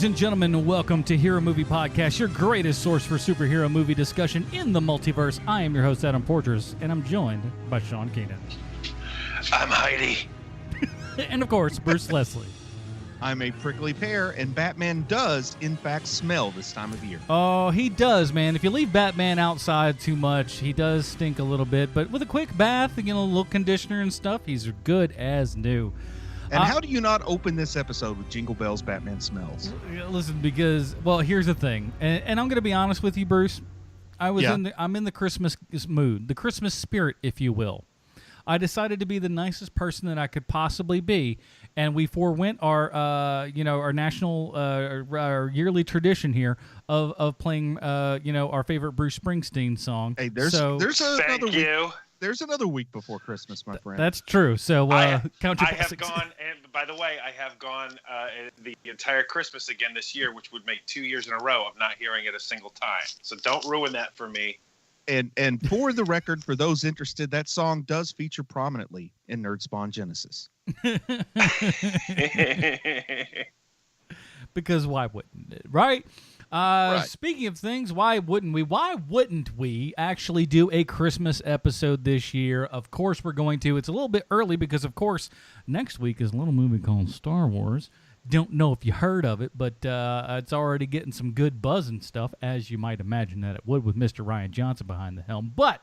and gentlemen, welcome to Hero Movie Podcast, your greatest source for superhero movie discussion in the multiverse. I am your host, Adam Portrais, and I'm joined by Sean Keenan. I'm Heidi. And, of course, Bruce Leslie. I'm a prickly pear, and Batman does, in fact, smell this time of year. Oh, he does, man. If you leave Batman outside too much, he does stink a little bit. But with a quick bath, you know, a little conditioner and stuff, he's good as new. And how do you not open this episode with Jingle Bells Batman Smells? Listen, because, well, here's the thing. And I'm going to be honest with you, Bruce. I'm in the Christmas mood, the Christmas spirit, if you will. I decided to be the nicest person that I could possibly be, and we forewent our national, our yearly tradition here of playing, our favorite Bruce Springsteen song. Hey, there's another week. There's another week before Christmas, my friend. That's true. So count your blessings. I have gone, and by the way, I have gone the entire Christmas again this year, which would make 2 years in a row of not hearing it a single time. So don't ruin that for me. And for the record, for those interested, that song does feature prominently in Nerdspawn Genesis. Because why wouldn't it, right? Right. Speaking of things, why wouldn't we? Why wouldn't we actually do a Christmas episode this year? Of course we're going to. It's a little bit early because, of course, next week is a little movie called Star Wars. Don't know if you heard of it, but it's already getting some good buzz and stuff, as you might imagine that it would with Mr. Rian Johnson behind the helm. But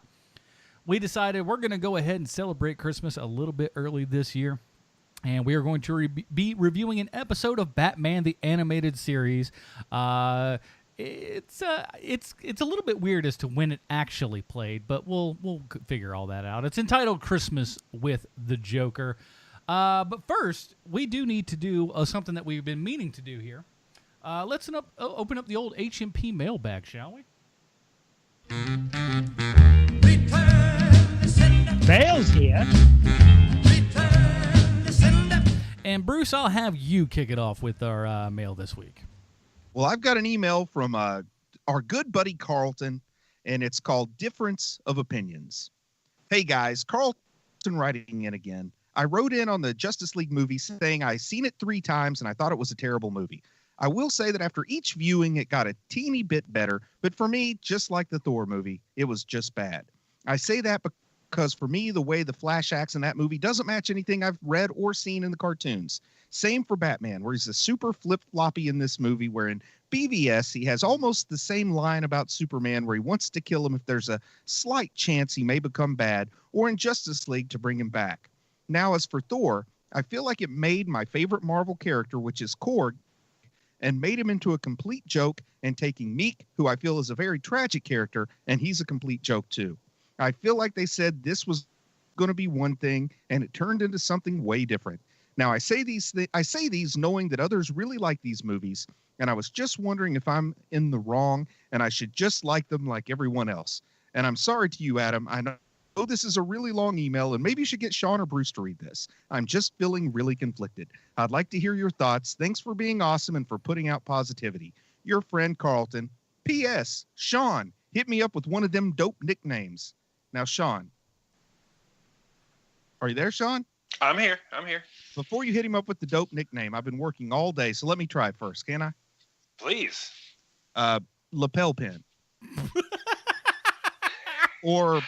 we decided we're going to go ahead and celebrate Christmas a little bit early this year. And we are going to be reviewing an episode of Batman the Animated Series. It's a little bit weird as to when it actually played, but we'll figure all that out. It's entitled Christmas with the Joker. But first, we do need to do something that we've been meaning to do here. Let's open up the old HMP mailbag, shall we? Bale's here. And Bruce, I'll have you kick it off with our mail this week. Well, I've got an email from our good buddy Carlton, and it's called Difference of Opinions. Hey, guys, Carlton writing in again. I wrote in on the Justice League movie saying I seen it 3 times and I thought it was a terrible movie. I will say that after each viewing, it got a teeny bit better, but for me, just like the Thor movie, it was just bad. I say that because for me, the way the Flash acts in that movie doesn't match anything I've read or seen in the cartoons. Same for Batman, where he's a super flip-floppy in this movie, where in BVS, he has almost the same line about Superman, where he wants to kill him if there's a slight chance he may become bad, or in Justice League to bring him back. Now, as for Thor, I feel like it made my favorite Marvel character, which is Korg, and made him into a complete joke, and taking Meek, who I feel is a very tragic character, and he's a complete joke too. I feel like they said this was going to be one thing, and it turned into something way different. Now, I say these knowing that others really like these movies, and I was just wondering if I'm in the wrong, and I should just like them like everyone else. And I'm sorry to you, Adam. I know this is a really long email, and maybe you should get Sean or Bruce to read this. I'm just feeling really conflicted. I'd like to hear your thoughts. Thanks for being awesome and for putting out positivity. Your friend, Carlton. P.S. Sean, hit me up with one of them dope nicknames. Now, Sean. Are you there, Sean? I'm here. Before you hit him up with the dope nickname, I've been working all day, so let me try it first, can I? Please. Lapel pin. Or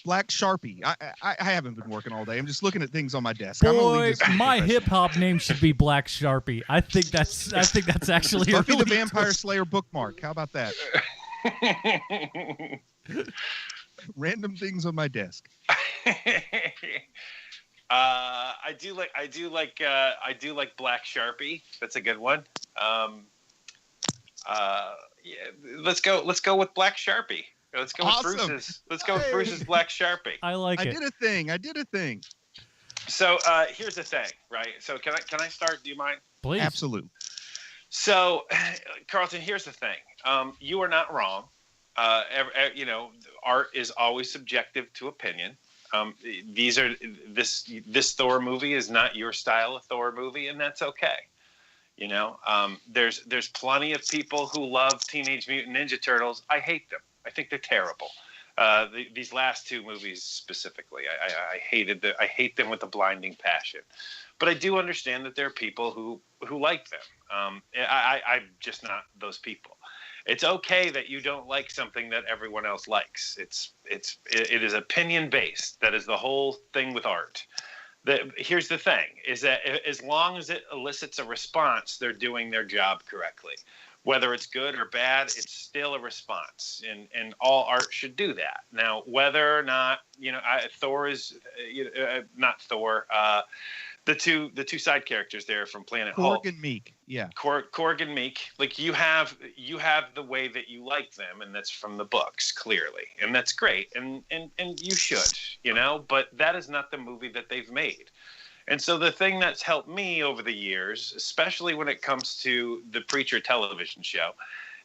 Black Sharpie. I haven't been working all day. I'm just looking at things on my desk. Boy, my hip hop name should be Black Sharpie. I think that's actually Buffy really the Vampire Slayer bookmark. How about that? Random things on my desk. I do like Black Sharpie. That's a good one. Let's go with Black Sharpie. Let's go awesome. with Bruce's Black Sharpie. I like it. I did a thing. So here's the thing, right? So can I start? Do you mind? Please. Absolutely. So, Carlton, here's the thing. You are not wrong. Art is always subjective to opinion. This Thor movie is not your style of Thor movie, and that's okay. There's plenty of people who love Teenage Mutant Ninja Turtles. I hate them. I think they're terrible. These last 2 movies specifically, I hate them with a blinding passion. But I do understand that there are people who like them. I'm just not those people. It's okay that you don't like something that everyone else likes. It is opinion based. That is the whole thing with art. Here's the thing: is that as long as it elicits a response, they're doing their job correctly. Whether it's good or bad, it's still a response, and all art should do that. Now, whether or not Thor is not Thor. The two side characters there from Planet Hulk. Korg and Meek, yeah. Korg and Meek, like you have the way that you like them, and that's from the books clearly, and that's great, and you should, but that is not the movie that they've made. And so the thing that's helped me over the years, especially when it comes to the Preacher television show,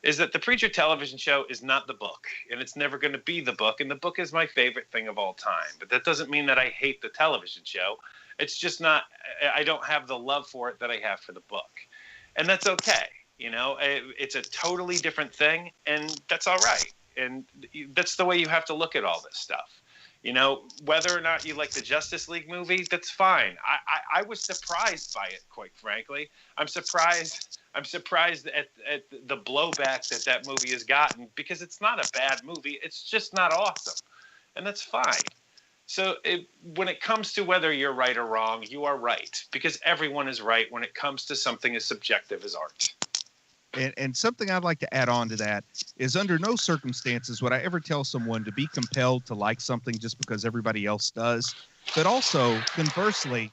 is that the Preacher television show is not the book, and it's never going to be the book, and the book is my favorite thing of all time. But that doesn't mean that I hate the television show. It's just not, I don't have the love for it that I have for the book. And that's okay. It's a totally different thing, and that's all right. And that's the way you have to look at all this stuff. Whether or not you like the Justice League movie, that's fine. I was surprised by it, quite frankly. I'm surprised at the blowback that movie has gotten, because it's not a bad movie. It's just not awesome. And that's fine. So when it comes to whether you're right or wrong, you are right, because everyone is right when it comes to something as subjective as art. And something I'd like to add on to that is, under no circumstances would I ever tell someone to be compelled to like something just because everybody else does. But also, conversely,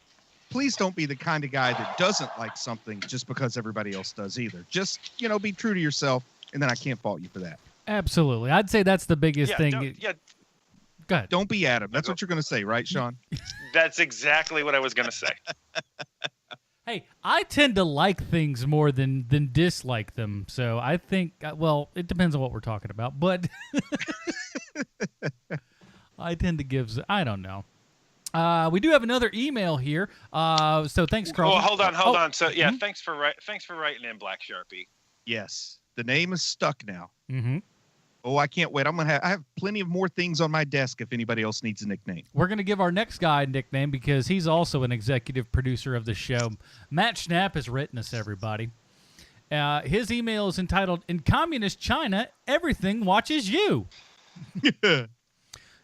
please don't be the kind of guy that doesn't like something just because everybody else does either. Just, be true to yourself, and then I can't fault you for that. Absolutely. I'd say that's the biggest thing. Go ahead. Don't be Adam. That's what you're going to say, right, Sean? That's exactly what I was going to say. Hey, I tend to like things more than dislike them. So I think, well, it depends on what we're talking about, but I tend to give, I don't know. We do have another email here. So thanks, Carl. Well, hold on. So yeah, thanks for writing in, Black Sharpie. Yes, the name is stuck now. Mm-hmm. Oh, I can't wait. I have plenty of more things on my desk if anybody else needs a nickname. We're going to give our next guy a nickname because he's also an executive producer of the show. Matt Schnapp has written us, everybody. His email is entitled, "In Communist China, Everything Watches You."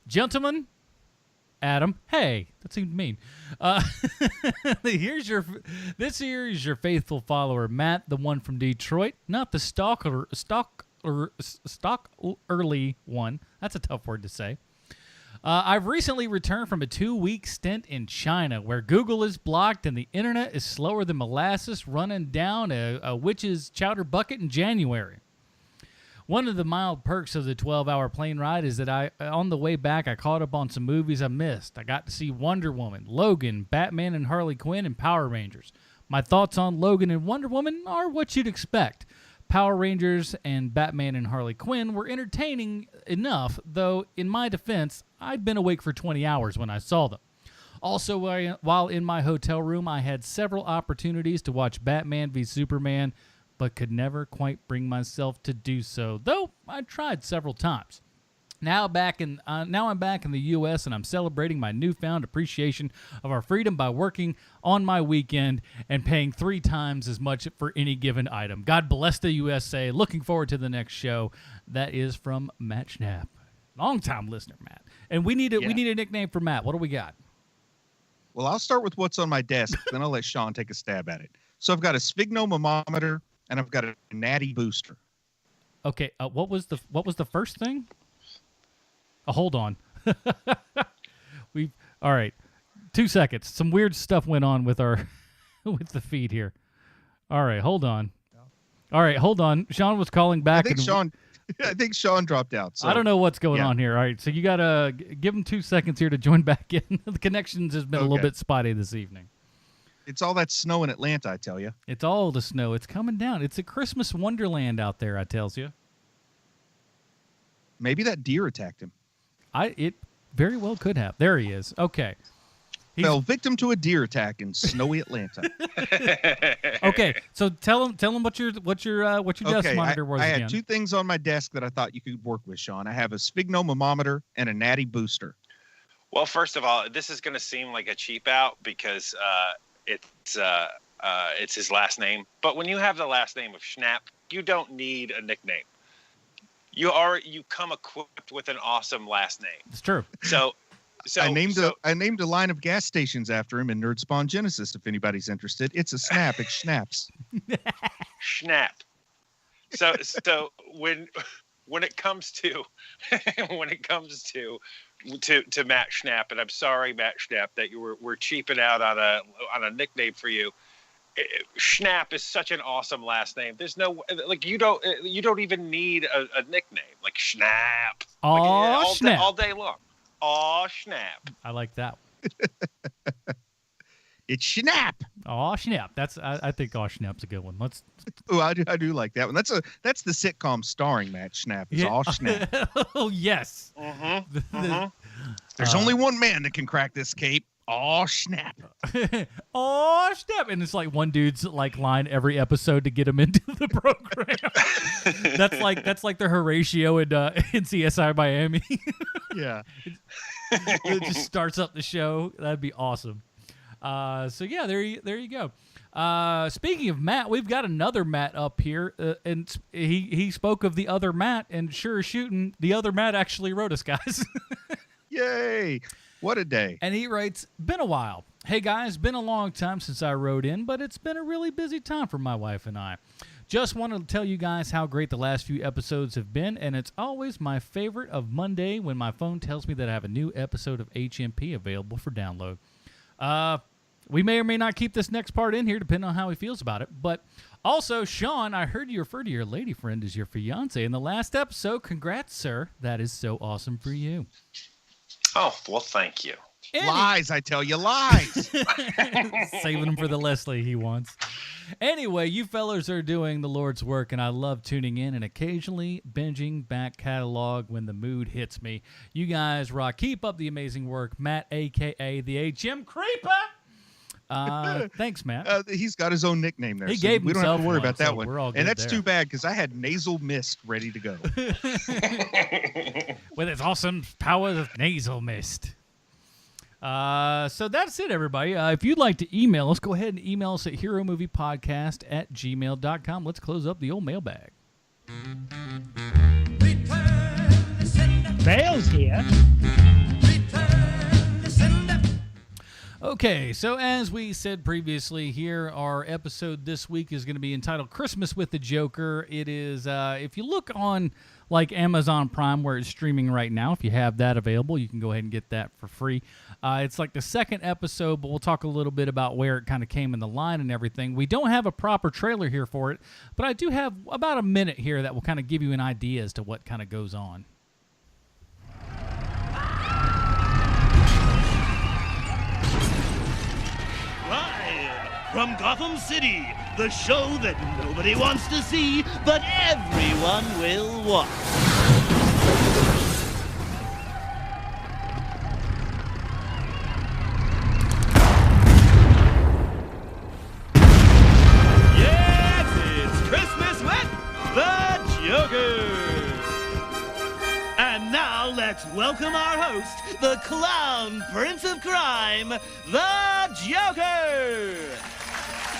Gentlemen, Adam, hey, that seemed mean. This here is your faithful follower, Matt, the one from Detroit, not the stock early one. That's a tough word to say. I've recently returned from a 2-week stint in China, where Google is blocked and the internet is slower than molasses running down a witch's chowder bucket in January. One of the mild perks of the 12-hour plane ride is that on the way back, I caught up on some movies I missed. I got to see Wonder Woman, Logan, Batman and Harley Quinn, and Power Rangers. My thoughts on Logan and Wonder Woman are what you'd expect. Power Rangers and Batman and Harley Quinn were entertaining enough, though in my defense, I'd been awake for 20 hours when I saw them. Also, while in my hotel room, I had several opportunities to watch Batman v Superman, but could never quite bring myself to do so, though I tried several times. Now I'm back in the U.S., and I'm celebrating my newfound appreciation of our freedom by working on my weekend and paying 3 times as much for any given item. God bless the USA. Looking forward to the next show. That is from Matt Schnapp. Long-time listener, Matt. And we need a nickname for Matt. What do we got? Well, I'll start with what's on my desk, then I'll let Sean take a stab at it. So I've got a sphygmomanometer, and I've got a natty booster. Okay, what was the first thing? Hold on. All right. 2 seconds. Some weird stuff went on with with the feed here. All right, hold on. Sean was calling back. I think Sean dropped out. So. I don't know what's going on here. All right, so you got to give him 2 seconds here to join back in. The connections has been a little bit spotty this evening. It's all that snow in Atlanta, I tell you. It's all the snow. It's coming down. It's a Christmas wonderland out there, I tells you. Maybe that deer attacked him. It very well could have. There he is. Okay. Fell victim to a deer attack in snowy Atlanta. Okay, so tell him what your desk monitor was. I again. had 2 things on my desk that I thought you could work with, Sean. I have a sphygmomanometer and a natty booster. Well, first of all, this is going to seem like a cheap out because it's it's his last name. But when you have the last name of Schnapp, you don't need a nickname. You come equipped with an awesome last name. It's true. So I named a line of gas stations after him in Nerdspawn Genesis. If anybody's interested, it's a Schnapp. It's Schnapps. Schnapp. So when it comes to Matt Schnapp, and I'm sorry, Matt Schnapp, that we're cheaping out on a nickname for you. Schnapp is such an awesome last name. There's no you don't even need a nickname like Schnapp. Schnapp. All day long. Aw, Schnapp. I like that. It's Schnapp. Aw, Schnapp. I think Aw, Schnapp's a good one. Oh, I do like that one. That's the sitcom starring Matt Schnapp. It's Aw, Schnapp. Oh yes. There's only one man that can crack this cape. Aw, Schnapp. Aw, Schnapp. And it's like one dude's like line every episode to get him into the program. that's like the Horatio in CSI Miami. Yeah. It just starts up the show. That'd be awesome. So yeah, there you go. Speaking of Matt, we've got another Matt up here, and he spoke of the other Matt, and sure as shooting, the other Matt actually wrote us, guys. Yay! What a day! And he writes, "Been a while. Hey guys, been a long time since I wrote in, but it's been a really busy time for my wife and I. Just wanted to tell you guys how great the last few episodes have been, and it's always my favorite of Monday when my phone tells me that I have a new episode of HMP available for download. We may or may not keep this next part in here, depending on how he feels about it. But also, Sean, I heard you refer to your lady friend as your fiance in the last episode. Congrats, sir. That is so awesome for you." Oh, well, thank you. Lies, I tell you, lies. Saving him for the Leslie he wants. Anyway, you fellas are doing the Lord's work, and I love tuning in and occasionally binging back catalog when the mood hits me. You guys rock. Keep up the amazing work. Matt, a.k.a. the HM Creeper. Thanks, Matt. He's got his own nickname there. He gave we don't have to worry about that so one. we're all good and that's there. too bad because I had nasal mist ready to go. With its awesome powers of nasal mist. So that's it, everybody. If you'd like to email us, go ahead and email us at heromoviepodcast@gmail.com. Let's close up the old mailbag. Bale's here. Okay, so as we said previously here, our episode this week is going to be entitled Christmas with the Joker. It is, if you look on like Amazon Prime where it's streaming right now, if you have that available, you can go ahead and get that for free. It's like the second episode, but we'll talk a little bit about where it kind of came in the line and everything. We don't have a proper trailer here for it, but I do have about a minute here that will kind of give you an idea as to what kind of goes on. From Gotham City, the show that nobody wants to see, but everyone will watch. Yes, it's Christmas with the Joker. And now let's welcome our host, the clown prince of crime, the Joker.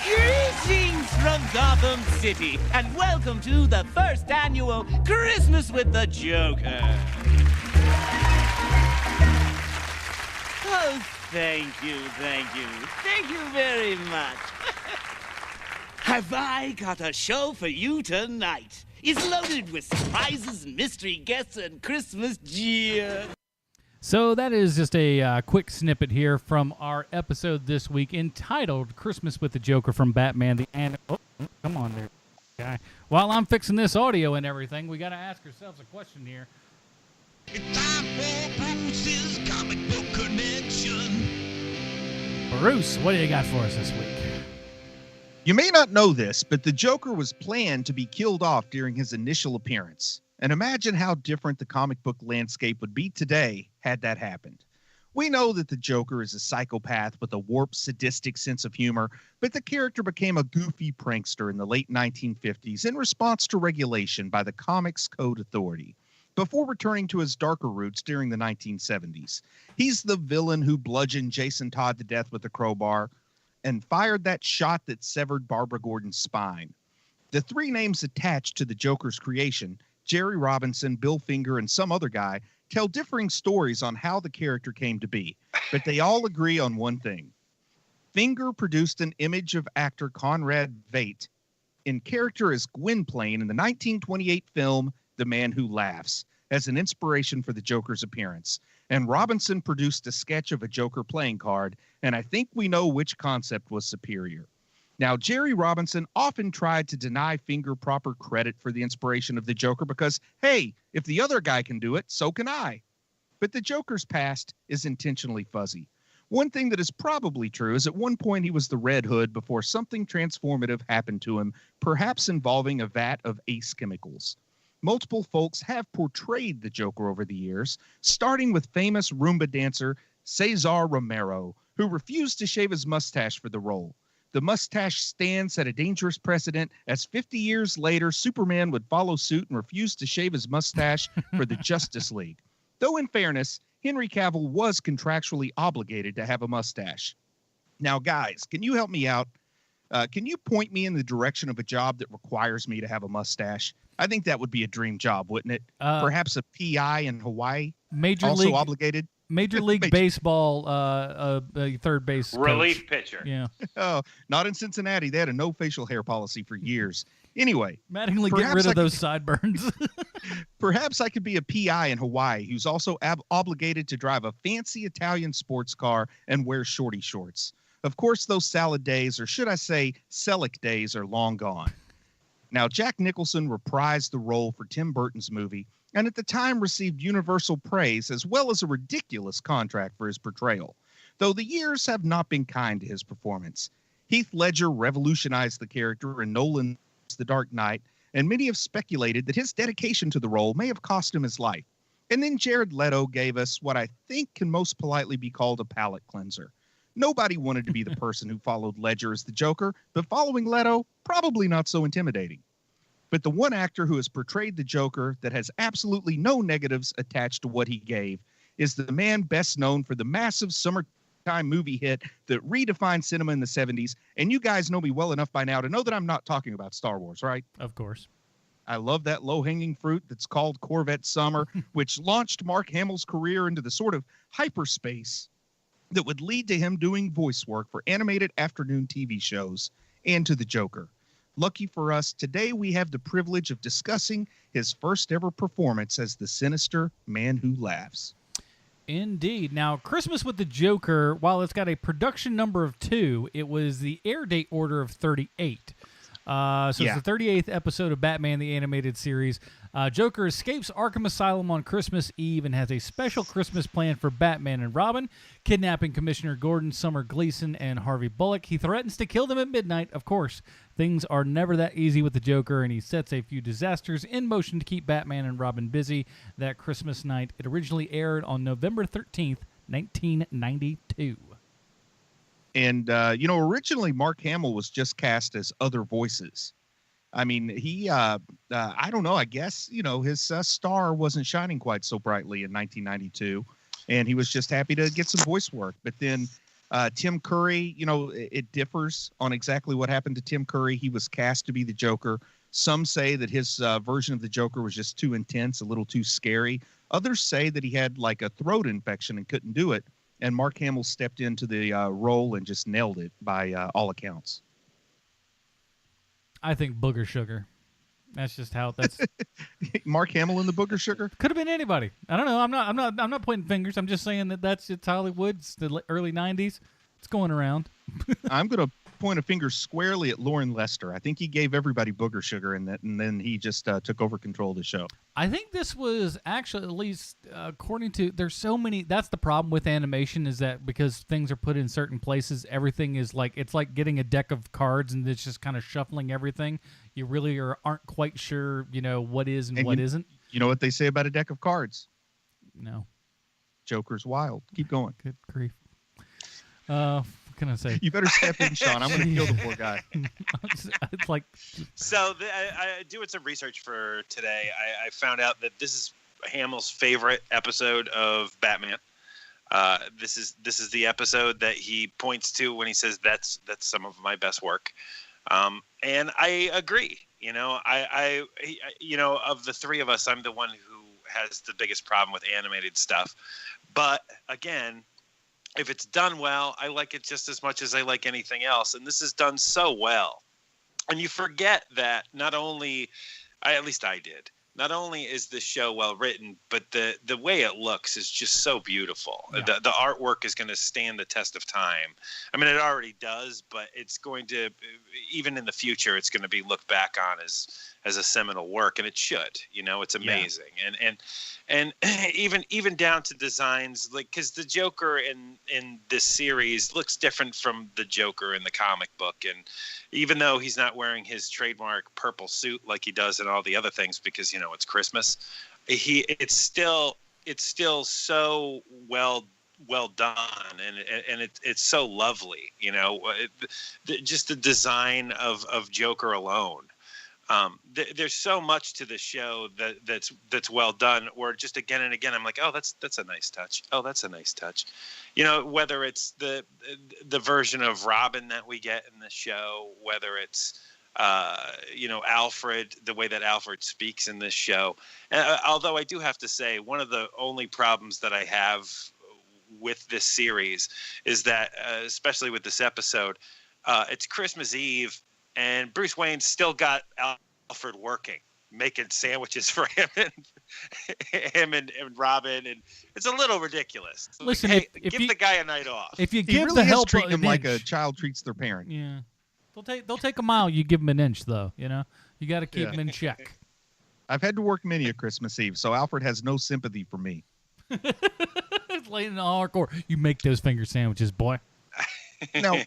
Greetings from Gotham City, and welcome to the first annual Christmas with the Joker. Oh, thank you very much. Have I got a show for you tonight? It's loaded with surprises, mystery guests, and Christmas cheer. So that is just a quick snippet here from our episode this week entitled Christmas with the Joker from Batman the Oh, come on there, guy. While I'm fixing this audio and everything, we got to ask ourselves a question here. It's time for Bruce's Comic Book Connection. Bruce, what do you got for us this week? You may not know this, but the Joker was planned to be killed off during his initial appearance. And imagine how different the comic book landscape would be today had that happened. We know that the Joker is a psychopath with a warped, sadistic sense of humor, but the character became a goofy prankster in the late 1950s in response to regulation by the Comics Code Authority, before returning to his darker roots during the 1970s. He's the villain who bludgeoned Jason Todd to death with a crowbar, and fired that shot that severed Barbara Gordon's spine. The three names attached to the Joker's creation, Jerry Robinson, Bill Finger, and some other guy, tell differing stories on how the character came to be, but they all agree on one thing. Finger produced an image of actor Conrad Veidt in character as Gwynplaine in the 1928 film The Man Who Laughs as an inspiration for the Joker's appearance. And Robinson produced a sketch of a Joker playing card, and I think we know which concept was superior. Now, Jerry Robinson often tried to deny Finger proper credit for the inspiration of the Joker because, hey, if the other guy can do it, so can I. But the Joker's past is intentionally fuzzy. One thing that is probably true is at one point he was the Red Hood before something transformative happened to him, perhaps involving a vat of ace chemicals. Multiple folks have portrayed the Joker over the years, starting with famous Roomba dancer Cesar Romero, who refused to shave his mustache for the role. The mustache stand set a dangerous precedent as 50 years later, Superman would follow suit and refuse to shave his mustache for the Justice League. Though in fairness, Henry Cavill was contractually obligated to have a mustache. Now, guys, can you help me out? Can you point me in the direction of a job that requires me to have a mustache? I think that would be a dream job, wouldn't it? Perhaps a PI in Hawaii? Major also League obligated? Major League Baseball third base coach. Relief pitcher. Yeah. Oh, not in Cincinnati. They had a no facial hair policy for years. Anyway. Mattingly, get rid of those sideburns. Perhaps I could be a PI in Hawaii who's also obligated to drive a fancy Italian sports car and wear shorty shorts. Of course, those salad days, or should I say Selick days, are long gone. Now, Jack Nicholson reprised the role for Tim Burton's movie, and at the time received universal praise as well as a ridiculous contract for his portrayal, though the years have not been kind to his performance. Heath Ledger revolutionized the character in Nolan's The Dark Knight, and many have speculated that his dedication to the role may have cost him his life. And then Jared Leto gave us what I think can most politely be called a palate cleanser. Nobody wanted to be the person who followed Ledger as the Joker, but following Leto, probably not so intimidating. But the one actor who has portrayed the Joker that has absolutely no negatives attached to what he gave is the man best known for the massive summertime movie hit that redefined cinema in the 70s. And you guys know me well enough by now to know that I'm not talking about Star Wars, right? Of course. I love that low-hanging fruit that's called Corvette Summer, which launched Mark Hamill's career into the sort of hyperspace that would lead to him doing voice work for animated afternoon TV shows and to the Joker. Lucky for us, today we have the privilege of discussing his first ever performance as the sinister Man Who Laughs. Indeed. Now, Christmas with the Joker, while it's got a production number of 2, it was the air date order of 38. It's the 38th episode of Batman the Animated Series. Joker escapes Arkham Asylum on Christmas Eve and has a special Christmas plan for Batman and Robin, kidnapping Commissioner Gordon, Summer Gleason, and Harvey Bullock. He threatens to kill them at midnight. Of course, things are never that easy with the Joker, and he sets a few disasters in motion to keep Batman and Robin busy that Christmas night. It originally aired on November 13th, 1992. And, originally Mark Hamill was just cast as other voices. I mean, he, I don't know, I guess, his star wasn't shining quite so brightly in 1992. And he was just happy to get some voice work. But then Tim Curry, it differs on exactly what happened to Tim Curry. He was cast to be the Joker. Some say that his version of the Joker was just too intense, a little too scary. Others say that he had like a throat infection and couldn't do it. And Mark Hamill stepped into the role and just nailed it by all accounts. I think Booger Sugar. That's just how that's. Mark Hamill in the Booger Sugar? Could have been anybody. I don't know. I'm not pointing fingers. I'm just saying it's Hollywood. It's the early '90s. It's going around. I'm going to point a finger squarely at Lauren Lester. I think he gave everybody Booger Sugar in that, and then he just took over control of the show. I think this was actually, at least according to, there's so many. That's the problem with animation, is that because things are put in certain places, everything is like, it's like getting a deck of cards and it's just kind of shuffling everything. You really aren't quite sure, what is and what isn't. You know what they say about a deck of cards? No. Joker's wild. Keep going. Good grief. What can I say? You better step in, Sean. I'm going to kill the poor guy. It's like. So I doing some research for today. I found out that this is Hamill's favorite episode of Batman. This is the episode that he points to when he says that's some of my best work. And I agree. Of the three of us, I'm the one who has the biggest problem with animated stuff. But again, if it's done well, I like it just as much as I like anything else. And this is done so well. And you forget that not only, at least I did, not only is the show well written, but the way it looks is just so beautiful. Yeah. The artwork is going to stand the test of time. I mean, it already does, but it's going to, even in the future, it's going to be looked back on as a seminal work, and it should. It's amazing. Yeah. And even down to designs, like, because the Joker in this series looks different from the Joker in the comic book, and even though he's not wearing his trademark purple suit like he does in all the other things, because it's Christmas, it's still so well done, and it's so lovely. Just the design of Joker alone. There's so much to the show that's well done, or just again and again, I'm like, oh, that's a nice touch. Oh, that's a nice touch. Whether it's the version of Robin that we get in the show, whether it's Alfred, the way that Alfred speaks in this show. Although I do have to say, one of the only problems that I have with this series is that, especially with this episode, it's Christmas Eve, and Bruce Wayne's still got Alfred working, making sandwiches for him and Robin, and it's a little ridiculous. Listen, like, hey, if give you, the guy a night off. If you he give really the help treating him like a inch. child treats their parent. Yeah, they'll take a mile. You give them an inch, though. You got to keep them in check. I've had to work many a Christmas Eve, so Alfred has no sympathy for me. It's late in the hardcore. You make those finger sandwiches, boy. Now,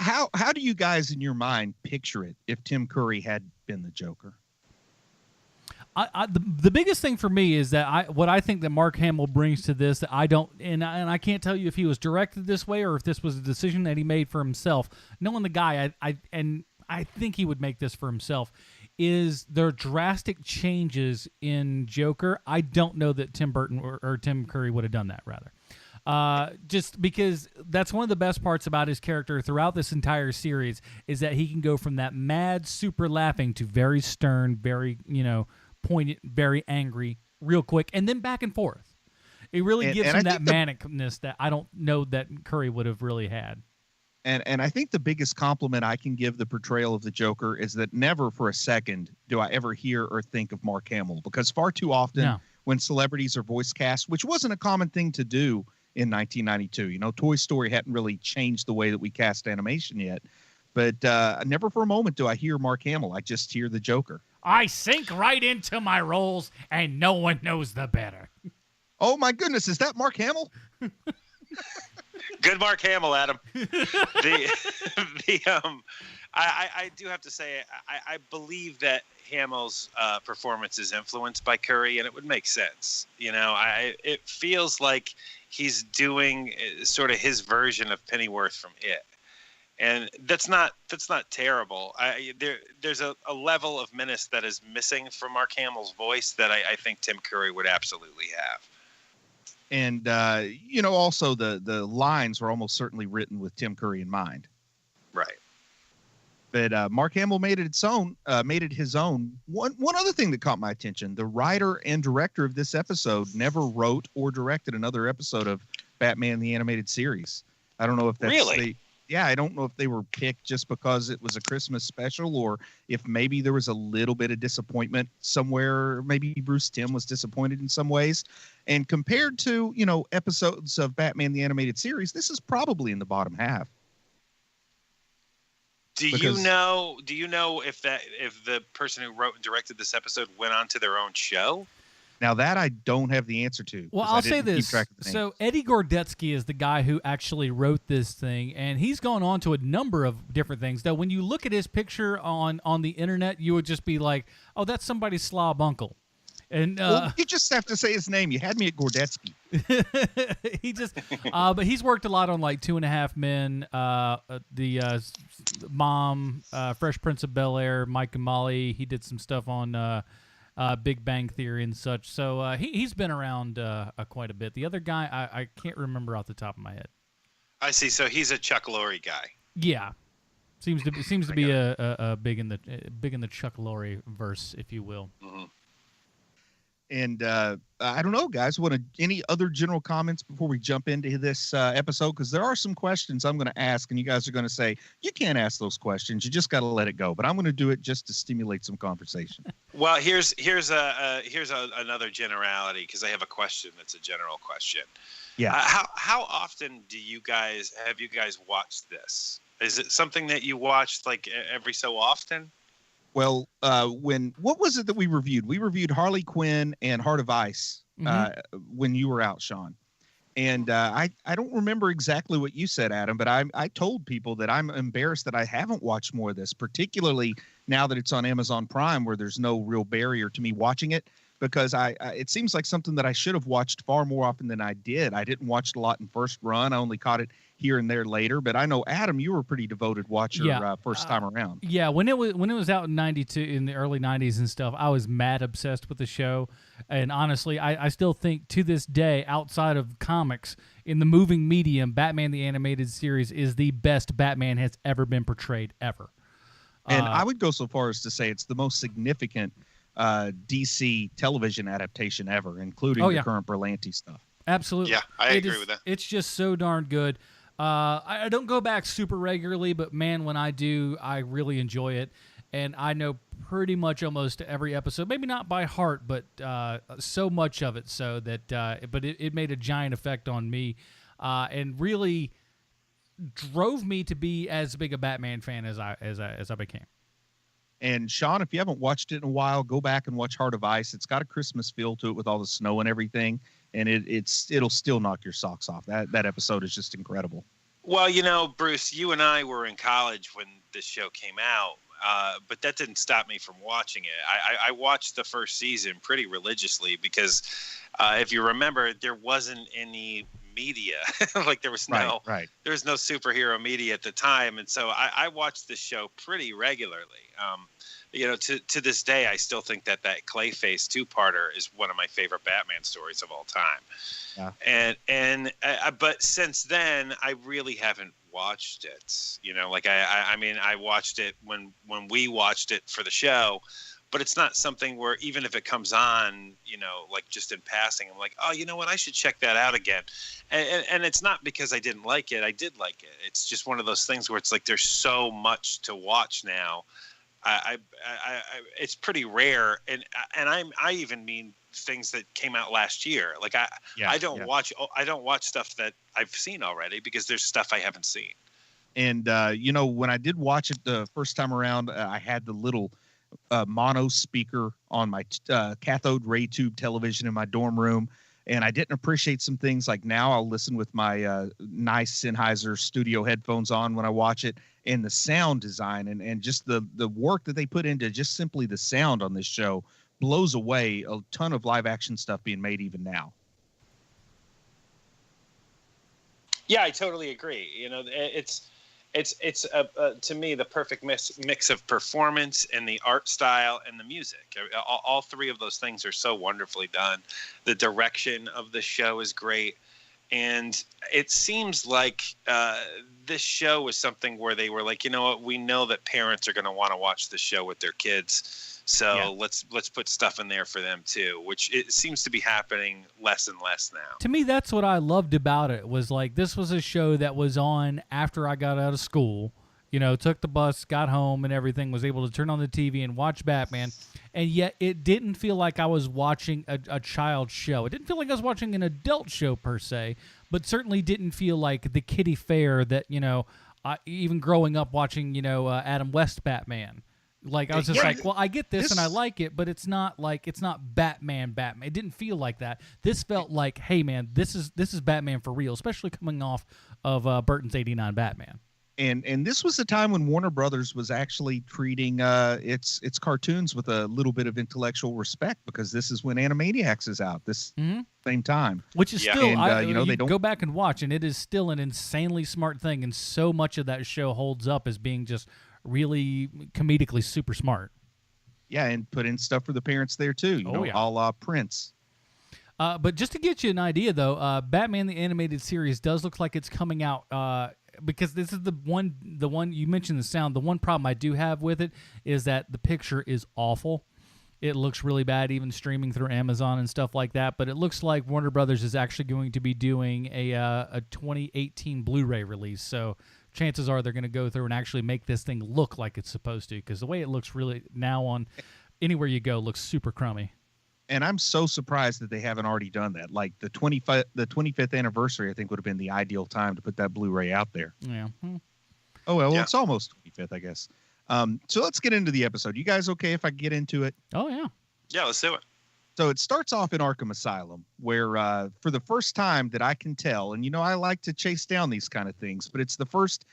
how do you guys in your mind picture it if Tim Curry had been the Joker? The biggest thing for me is that what I think that Mark Hamill brings to this, that I don't, and I can't tell you if he was directed this way or if this was a decision that he made for himself. Knowing the guy, I think he would make this for himself, is there drastic changes in Joker. I don't know that Tim Burton or Tim Curry would have done that, rather. Just because that's one of the best parts about his character throughout this entire series is that he can go from that mad, super laughing to very stern, very, poignant, very angry, real quick, and then back and forth. It really gives him that manicness that I don't know that Curry would have really had. And I think the biggest compliment I can give the portrayal of the Joker is that never for a second do I ever hear or think of Mark Hamill, because far too often when celebrities are voice cast, which wasn't a common thing to do in 1992. Toy Story hadn't really changed the way that we cast animation yet. But never for a moment do I hear Mark Hamill. I just hear the Joker. I sink right into my roles, and no one knows the better. Oh, my goodness. Is that Mark Hamill? Good Mark Hamill, Adam. I do have to say, I believe that Hamill's performance is influenced by Curry, and it would make sense. It feels like he's doing sort of his version of Pennyworth from It, and that's not terrible. There's a level of menace that is missing from Mark Hamill's voice that I think Tim Curry would absolutely have. And also the lines were almost certainly written with Tim Curry in mind. Right. But Mark Hamill made it his own. One other thing that caught my attention: the writer and director of this episode never wrote or directed another episode of Batman the Animated Series. I don't know if that's really. I don't know if they were picked just because it was a Christmas special, or if maybe there was a little bit of disappointment somewhere. Maybe Bruce Timm was disappointed in some ways. And compared to episodes of Batman the Animated Series, this is probably in the bottom half. Do you know if the person who wrote and directed this episode went on to their own show? Now that I don't have the answer to. Well, I'll say this. So Eddie Gordetsky is the guy who actually wrote this thing, and he's gone on to a number of different things. Though when you look at his picture on the internet, you would just be like, "Oh, that's somebody's slob uncle." And you just have to say his name. You had me at Gordetsky. But he's worked a lot on like 2.5 Men, the Mom, Fresh Prince of Bel-Air, Mike and Molly. He did some stuff on Big Bang Theory and such. So he's been around quite a bit. The other guy, I can't remember off the top of my head. I see. So he's a Chuck Lorre guy. Yeah, seems to be a big in the Chuck Lorre verse, if you will. Mm-hmm. And I don't know, guys. Any other general comments before we jump into this episode? Because there are some questions I'm going to ask, and you guys are going to say you can't ask those questions. You just got to let it go. But I'm going to do it just to stimulate some conversation. Well, here's another generality, because I have a question that's a general question. Yeah. How often have you guys watched this? Is it something that you watched like every so often? Well, what was it that we reviewed? We reviewed Harley Quinn and Heart of Ice when you were out, Sean. And I don't remember exactly what you said, Adam, but I told people that I'm embarrassed that I haven't watched more of this, particularly now that it's on Amazon Prime, where there's no real barrier to me watching it, because it seems like something that I should have watched far more often than I did. I didn't watch it a lot in first run. I only caught it here and there later, but I know, Adam, you were a pretty devoted watcher first time around. Yeah, when it was out in '92, in the early '90s and stuff, I was mad obsessed with the show, and honestly, I still think to this day, outside of comics, in the moving medium, Batman the Animated Series is the best Batman has ever been portrayed ever. And I would go so far as to say it's the most significant DC television adaptation ever, including the current Berlanti stuff. Absolutely. Yeah, I agree with that. It's just so darn good. I don't go back super regularly, but man, when I do, I really enjoy it. And I know pretty much almost every episode, maybe not by heart, but so much of it so that but it made a giant effect on me and really drove me to be as big a Batman fan as I became. And Sean, if you haven't watched it in a while, go back and watch Heart of Ice. It's got a Christmas feel to it with all the snow and everything. And it'll still knock your socks off. That episode is just incredible. Well, Bruce, you and I were in college when this show came out, but that didn't stop me from watching it. I watched the first season pretty religiously because, if you remember, there wasn't any media. Like there was no superhero media at the time, and so I watched this show pretty regularly. To this day, I still think that Clayface two-parter is one of my favorite Batman stories of all time. Yeah. But since then, I really haven't watched it. I watched it when we watched it for the show, but it's not something where even if it comes on, like just in passing, I'm like, oh, you know what, I should check that out again. And it's not because I didn't like it. I did like it. It's just one of those things where it's like there's so much to watch now. It's pretty rare, and I even mean things that came out last year. Like I don't watch stuff that I've seen already because there's stuff I haven't seen. And when I did watch it the first time around, I had the little mono speaker on my cathode ray tube television in my dorm room, and I didn't appreciate some things. Like now I'll listen with my nice Sennheiser studio headphones on when I watch it, and the sound design and just the work that they put into just simply the sound on this show blows away a ton of live action stuff being made even now. Yeah, I totally agree. It's to me the perfect mix of performance and the art style and the music. All three of those things are so wonderfully done. The direction of the show is great. And it seems like this show was something where they were like, you know what, we know that parents are going to want to watch the show with their kids. So let's put stuff in there for them too, which it seems to be happening less and less now. To me, that's what I loved about it, was like this was a show that was on after I got out of school, took the bus, got home and everything, was able to turn on the TV and watch Batman. And yet it didn't feel like I was watching a child show. It didn't feel like I was watching an adult show per se, but certainly didn't feel like the kiddie fare that, even growing up watching, Adam West Batman. Like I was just like, well, I get this and I like it, but it's not Batman. It didn't feel like that. This felt like, hey man, this is Batman for real, especially coming off of Burton's '89 Batman. And this was the time when Warner Brothers was actually treating its cartoons with a little bit of intellectual respect, because this is when Animaniacs is out this same time. Which is still, and, they don't go back and watch, and it is still an insanely smart thing, and so much of that show holds up as being just really comedically super smart. Yeah, and put in stuff for the parents there too. You know, yeah. a la Prince. But just to get you an idea, though, Batman the Animated Series does look like it's coming out because this is the one you mentioned the sound. The one problem I do have with it is that the picture is awful. It looks really bad, even streaming through Amazon and stuff like that. But it looks like Warner Brothers is actually going to be doing a 2018 Blu-ray release. So chances are they're going to go through and actually make this thing look like it's supposed to, because the way it looks really now on anywhere you go looks super crummy. And I'm so surprised that they haven't already done that. Like the 25th anniversary, I think would have been the ideal time to put that Blu-ray out there. Yeah. Oh, well, it's almost 25th, I guess. So let's get into the episode. You guys okay if I get into it? Oh, yeah. Yeah, let's do it. So it starts off in Arkham Asylum, where for the first time that I can tell, and I like to chase down these kind of things, but it's the first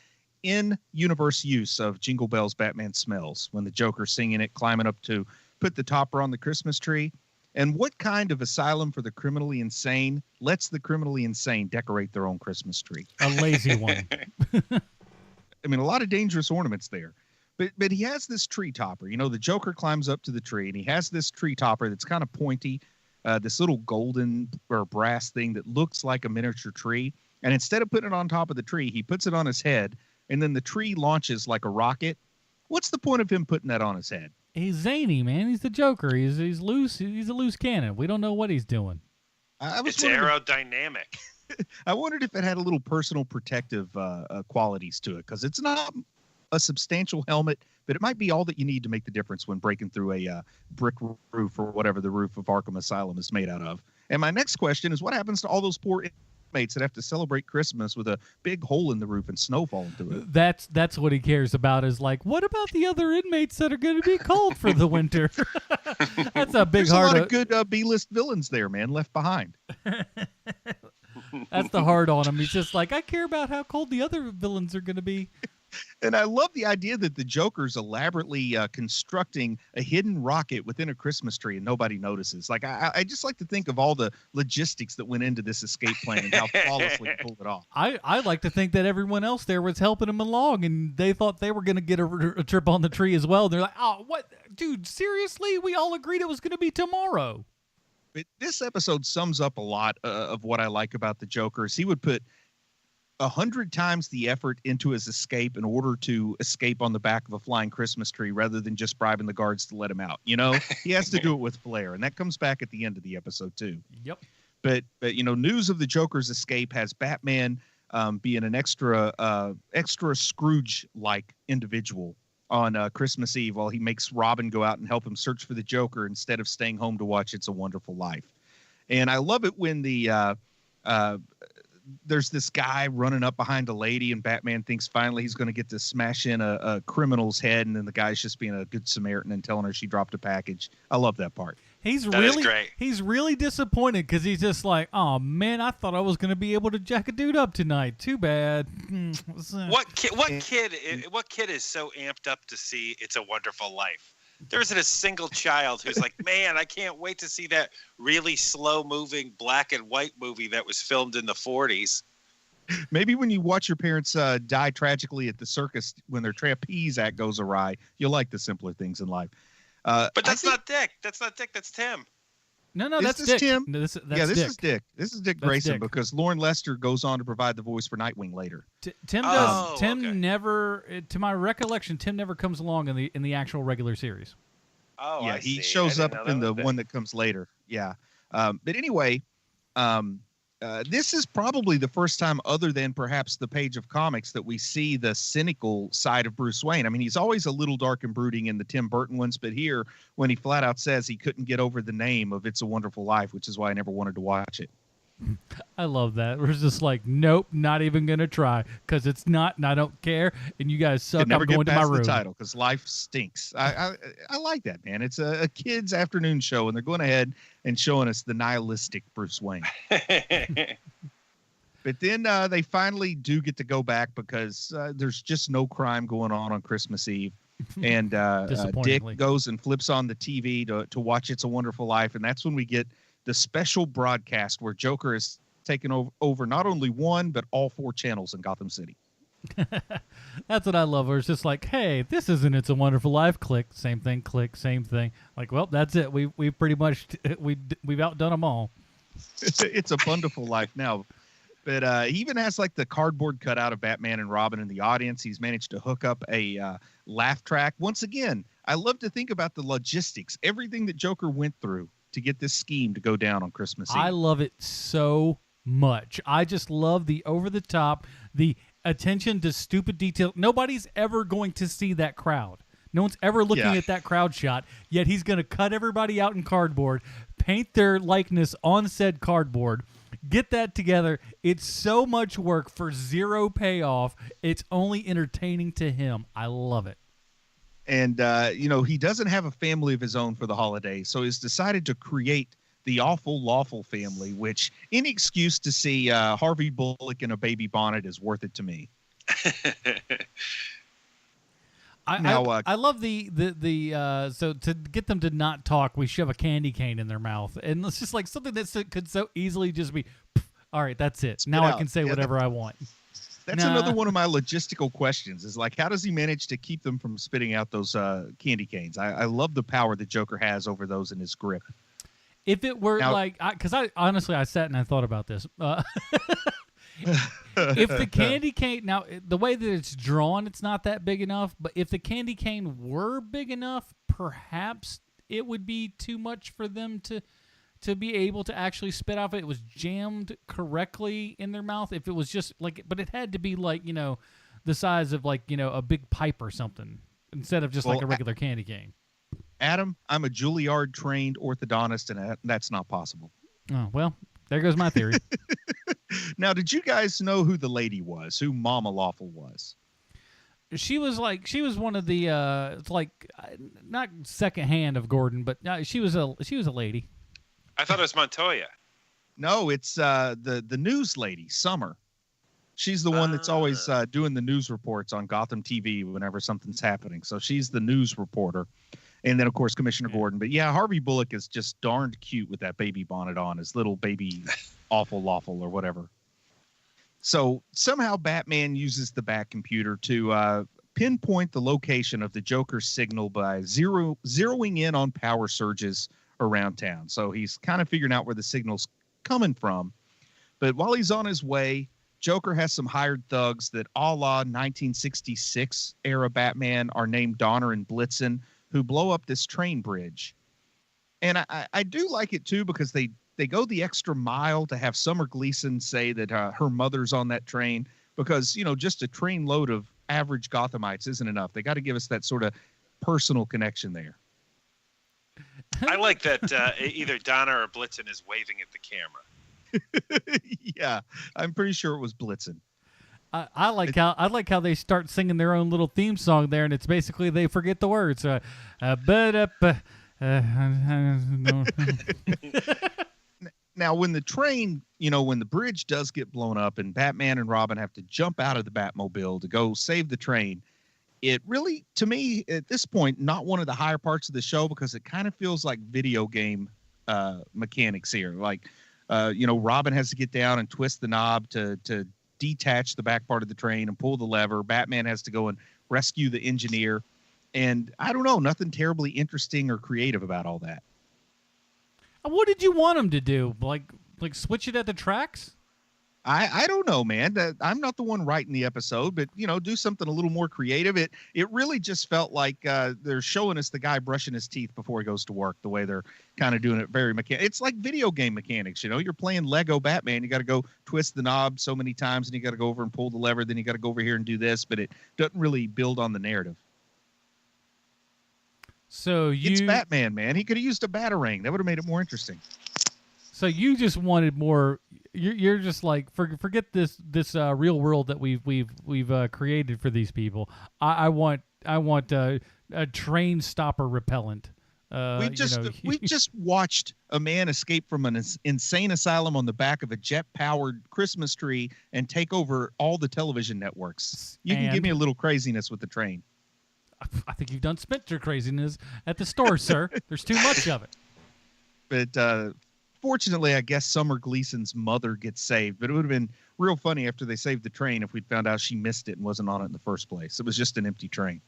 in-universe use of Jingle Bells Batman Smells, when the Joker's singing it, climbing up to put the topper on the Christmas tree. And what kind of asylum for the criminally insane lets the criminally insane decorate their own Christmas tree? A lazy one. I mean, a lot of dangerous ornaments there. But he has this tree topper. The Joker climbs up to the tree, and he has this tree topper that's kind of pointy, this little golden or brass thing that looks like a miniature tree. And instead of putting it on top of the tree, he puts it on his head, and then the tree launches like a rocket. What's the point of him putting that on his head? He's zany, man. He's the Joker. He's loose. He's a loose cannon. We don't know what he's doing. It's aerodynamic. I wondered if it had a little personal protective qualities to it, because it's not a substantial helmet, but it might be all that you need to make the difference when breaking through a brick roof or whatever the roof of Arkham Asylum is made out of. And my next question is, what happens to all those poor inmates that have to celebrate Christmas with a big hole in the roof and snow falling through it? That's what he cares about, is like, what about the other inmates that are going to be cold for the winter? That's a big There's hard. a lot of good B-list villains there, man, left behind. That's the hard on him. He's just like, I care about how cold the other villains are going to be. And I love the idea that the Joker's elaborately constructing a hidden rocket within a Christmas tree and nobody notices. Like, I just like to think of all the logistics that went into this escape plan and how flawlessly he pulled it off. I like to think that everyone else there was helping him along, and they thought they were going to get a trip on the tree as well. They're like, oh, what? Dude, seriously? We all agreed it was going to be tomorrow. But this episode sums up a lot of what I like about the Joker. Is he would put 100 times the effort into his escape in order to escape on the back of a flying Christmas tree rather than just bribing the guards to let him out. He has to do it with flair, and that comes back at the end of the episode too. Yep. But news of the Joker's escape has Batman being an extra Scrooge-like individual on Christmas Eve while he makes Robin go out and help him search for the Joker instead of staying home to watch It's a Wonderful Life. And I love it when there's this guy running up behind a lady, and Batman thinks finally he's going to get to smash in a criminal's head, and then the guy's just being a good Samaritan and telling her she dropped a package. I love that part. He's really disappointed, because he's just like, oh man, I thought I was going to be able to jack a dude up tonight. Too bad. What kid is so amped up to see It's a Wonderful Life? There isn't a single child who's like, man, I can't wait to see that really slow-moving black and white movie that was filmed in the 40s. Maybe when you watch your parents die tragically at the circus when their trapeze act goes awry, you'll like the simpler things in life. But that's not Dick. That's not Dick. That's Tim. No, that's Dick. Tim? No, this is Dick. This is Dick Grayson, because Lauren Lester goes on to provide the voice for Nightwing later. Tim does. Oh, Tim okay. never, to my recollection, Tim never comes along in the actual regular series. Oh, yeah, I he see. shows up in the one. one that comes later. Yeah, but anyway, this is probably the first time, other than perhaps the Page of Comics, that we see the cynical side of Bruce Wayne. I mean, he's always a little dark and brooding in the Tim Burton ones, but here, when he flat out says he couldn't get over the name of It's a Wonderful Life, which is why I never wanted to watch it. I love that. We're just like, nope, not even gonna try, because it's not, and I don't care, and you guys suck. Never I'm going get to my past room. the title, because life stinks. I like that, man. It's a kid's afternoon show, and they're going ahead and showing us the nihilistic Bruce Wayne. But then they finally do get to go back, because there's just no crime going on Christmas Eve. And Dick goes and flips on the TV to watch It's a Wonderful Life. And that's when we get the special broadcast where Joker is taken over not only one, but all four channels in Gotham City. That's what I love. Where it's just like, hey, this isn't It's a Wonderful Life. Click, same thing. Click, same thing. Like, well, that's it. We pretty much we've outdone them all. It's a wonderful life now. But he even has like the cardboard cutout of Batman and Robin in the audience. He's managed to hook up a laugh track. Once again, I love to think about the logistics, everything that Joker went through to get this scheme to go down on Christmas Eve. I love it so much. I just love the over the top, the attention to stupid detail. Nobody's ever going to see that crowd. No one's ever looking at that crowd shot, yet he's going to cut everybody out in cardboard, paint their likeness on said cardboard, get that together. It's so much work for zero payoff. It's only entertaining to him. I love it. And, he doesn't have a family of his own for the holidays, so he's decided to create the Awful Lawful family, which any excuse to see Harvey Bullock in a baby bonnet is worth it to me. I love the so to get them to not talk, we shove a candy cane in their mouth, and it's just like something that could so easily just be, all right, that's it. Spit now out. I can say whatever I want. That's another one of my logistical questions is like, how does he manage to keep them from spitting out those candy canes? I love the power that Joker has over those in his grip. If it were because I honestly sat and I thought about this. If the candy cane, now the way that it's drawn, it's not that big enough, but if the candy cane were big enough, perhaps it would be too much for them to be able to actually spit out if it was jammed correctly in their mouth. If it was just like, but it had to be like, the size of like, a big pipe or something instead of just like a regular candy cane. Adam, I'm a Juilliard trained orthodontist, and that's not possible. Oh, well, there goes my theory. Now, did you guys know who the lady was, who Mama Lawful was? She was one of the not second hand of Gordon, but she was a lady. I thought it was Montoya. No, it's the news lady, Summer. She's the one that's always doing the news reports on Gotham TV whenever something's happening. So she's the news reporter. And then, of course, Commissioner Gordon. But, yeah, Harvey Bullock is just darned cute with that baby bonnet on, his little baby Awful Lawful or whatever. So somehow Batman uses the Bat computer to pinpoint the location of the Joker's signal by zeroing in on power surges around town. So he's kind of figuring out where the signal's coming from. But while he's on his way, Joker has some hired thugs that a la 1966 era Batman are named Donner and Blitzen, who blow up this train bridge. And I do like it, too, because they go the extra mile to have Summer Gleason say that her mother's on that train because, just a train load of average Gothamites isn't enough. They got to give us that sort of personal connection there. I like that either Donner or Blitzen is waving at the camera. Yeah, I'm pretty sure it was Blitzen. I like how they start singing their own little theme song there, and it's basically they forget the words. Now, when the train, when the bridge does get blown up and Batman and Robin have to jump out of the Batmobile to go save the train, it really, to me, at this point, not one of the higher parts of the show because it kind of feels like video game mechanics here. Like, Robin has to get down and twist the knob to detach the back part of the train and pull the lever. Batman has to go and rescue the engineer. And I don't know, nothing terribly interesting or creative about all that. What did you want him to do? Like switch it at the tracks? I don't know, man. I'm not the one writing the episode, but do something a little more creative. It really just felt like they're showing us the guy brushing his teeth before he goes to work. The way they're kind of doing it, very mechanical. It's like video game mechanics. You're playing Lego Batman. You got to go twist the knob so many times, and you got to go over and pull the lever. Then you got to go over here and do this, but it doesn't really build on the narrative. So it's Batman, man. He could have used a Batarang. That would have made it more interesting. So you just wanted more. You're just like forget this real world that we've created for these people. I want a train stopper repellent. We just watched a man escape from an insane asylum on the back of a jet-powered Christmas tree and take over all the television networks. You can give me a little craziness with the train. I think you've done Spencer craziness at the store, sir. There's too much of it. But Unfortunately, I guess Summer Gleason's mother gets saved, but it would have been real funny after they saved the train if we'd found out she missed it and wasn't on it in the first place. It was just an empty train.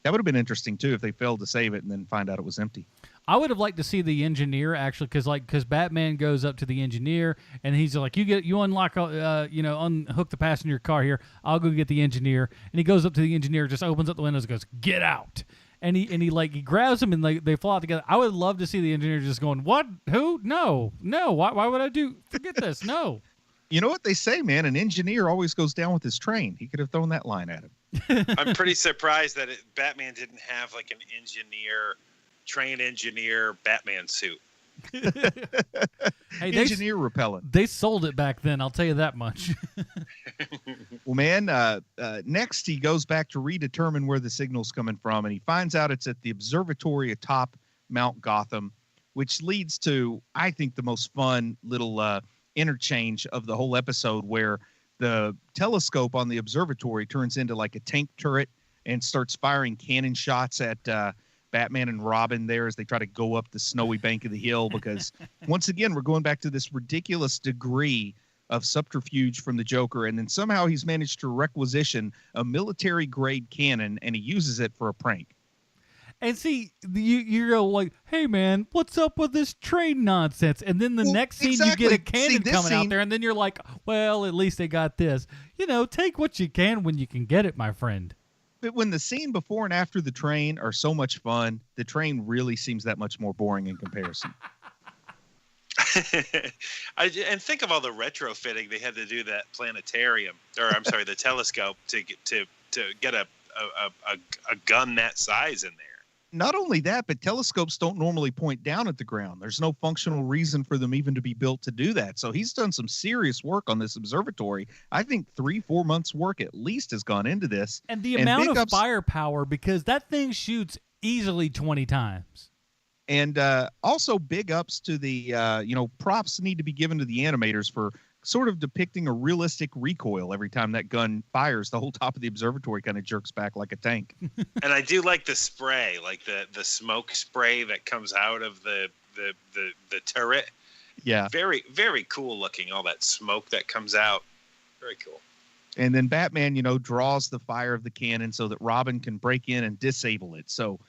That would have been interesting, too, if they failed to save it and then find out it was empty. I would have liked to see the engineer actually, because Batman goes up to the engineer and he's like, you unlock, unhook the passenger car here. I'll go get the engineer. And he goes up to the engineer, just opens up the windows and goes, get out. And he grabs him and they fall out together. I would love to see the engineer just going, what? Who? No. Why would I forget this? No. You know what they say, man? An engineer always goes down with his train. He could have thrown that line at him. I'm pretty surprised that Batman didn't have like an train engineer Batman suit. Hey, engineer repellent. They sold it back then, I'll tell you that much. Well, man, next he goes back to redetermine where the signal's coming from, and he finds out it's at the observatory atop Mount Gotham, which leads to, I think, the most fun little interchange of the whole episode, where the telescope on the observatory turns into like a tank turret and starts firing cannon shots at Batman and Robin there as they try to go up the snowy bank of the hill, because once again, we're going back to this ridiculous degree of subterfuge from the Joker. And then somehow he's managed to requisition a military grade cannon and he uses it for a prank. And see, you go like, hey, man, what's up with this train nonsense? And then the next scene, you get a cannon coming out there, and then you're like, well, at least they got this. Take what you can when you can get it, my friend. But when the scene before and after the train are so much fun, the train really seems that much more boring in comparison. And think of all the retrofitting they had to do that planetarium, or I'm sorry, the telescope to get a gun that size in there. Not only that, but telescopes don't normally point down at the ground. There's no functional reason for them even to be built to do that. So he's done some serious work on this observatory. I think 3-4 months work at least has gone into this. And the amount of firepower, because that thing shoots easily 20 times. And also big ups to the, props need to be given to the animators for sort of depicting a realistic recoil every time that gun fires. The whole top of the observatory kind of jerks back like a tank. And I do like the spray, like the smoke spray that comes out of the turret. Yeah. Very, very cool looking, all that smoke that comes out. Very cool. And then Batman, draws the fire of the cannon so that Robin can break in and disable it. So,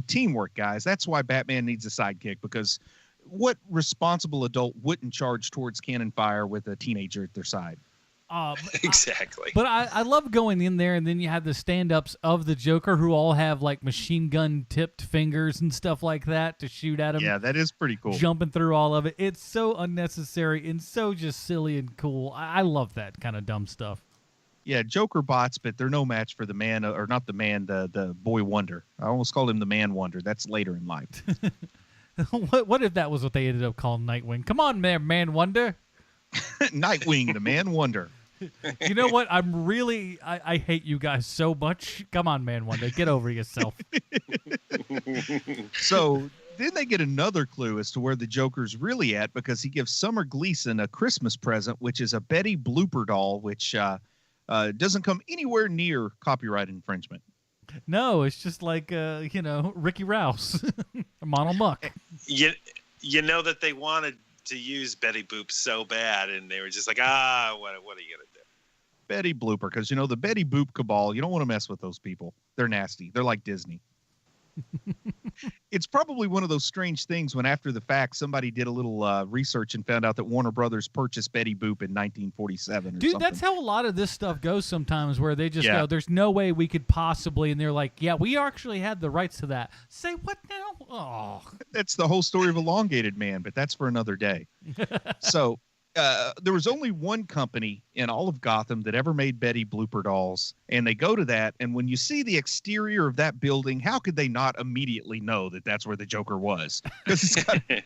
teamwork, guys. That's why Batman needs a sidekick, because what responsible adult wouldn't charge towards cannon fire with a teenager at their side? Exactly. But I love going in there, and then you have the stand-ups of the Joker who all have like machine gun tipped fingers and stuff like that to shoot at him. Yeah, that is pretty cool. Jumping through all of it. It's so unnecessary and so just silly and cool. I love that kind of dumb stuff. Yeah, Joker bots, but they're no match for the man, or not the man, the boy wonder. I almost called him the man wonder. That's later in life. What if that was what they ended up calling Nightwing? Come on, man wonder. Nightwing, the man wonder. You know what? I hate you guys so much. Come on, man wonder. Get over yourself. So then they get another clue as to where the Joker's really at, because he gives Summer Gleason a Christmas present, which is a Betty blooper doll, which doesn't come anywhere near copyright infringement. No, it's just like, Ricky Rouse, Monel Muck. You know that they wanted to use Betty Boop so bad, and they were just like, what are you going to do? Betty Blooper, because, the Betty Boop cabal, you don't want to mess with those people. They're nasty. They're like Disney. It's probably one of those strange things when after the fact somebody did a little research and found out that Warner Brothers purchased Betty Boop in 1947 or Dude, something. that's how a lot of this stuff goes sometimes, where they just go, there's no way we could possibly, and they're like, yeah, we actually had the rights to that. Say what now? Oh. That's the whole story of Elongated Man, but that's for another day. So there was only one company in all of Gotham that ever made Betty blooper dolls, and they go to that, and when you see the exterior of that building, how could they not immediately know that that's where the Joker was? Because it's got a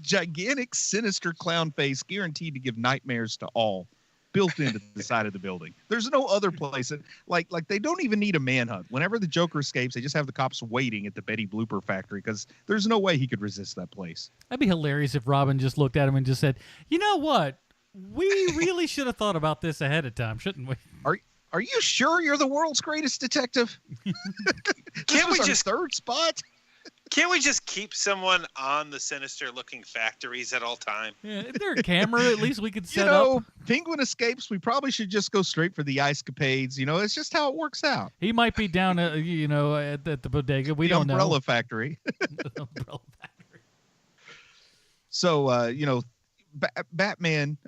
gigantic, sinister clown face guaranteed to give nightmares to all, built into the side of the building. There's no other place. Like they don't even need a manhunt. Whenever the Joker escapes, they just have the cops waiting at the Betty blooper factory, because there's no way he could resist that place. That'd be hilarious if Robin just looked at him and just said, you know what? We really should have thought about this ahead of time, shouldn't we? Are you sure you're the world's greatest detective? Can't we just third spot? Can't we just keep someone on the sinister-looking factories at all time? Yeah, if there's a camera, at least we could set You know, up. Penguin escapes. We probably should just go straight for the ice capades. You know, it's just how it works out. He might be down at, at the bodega. We the don't umbrella know. factory. The umbrella factory. So, Batman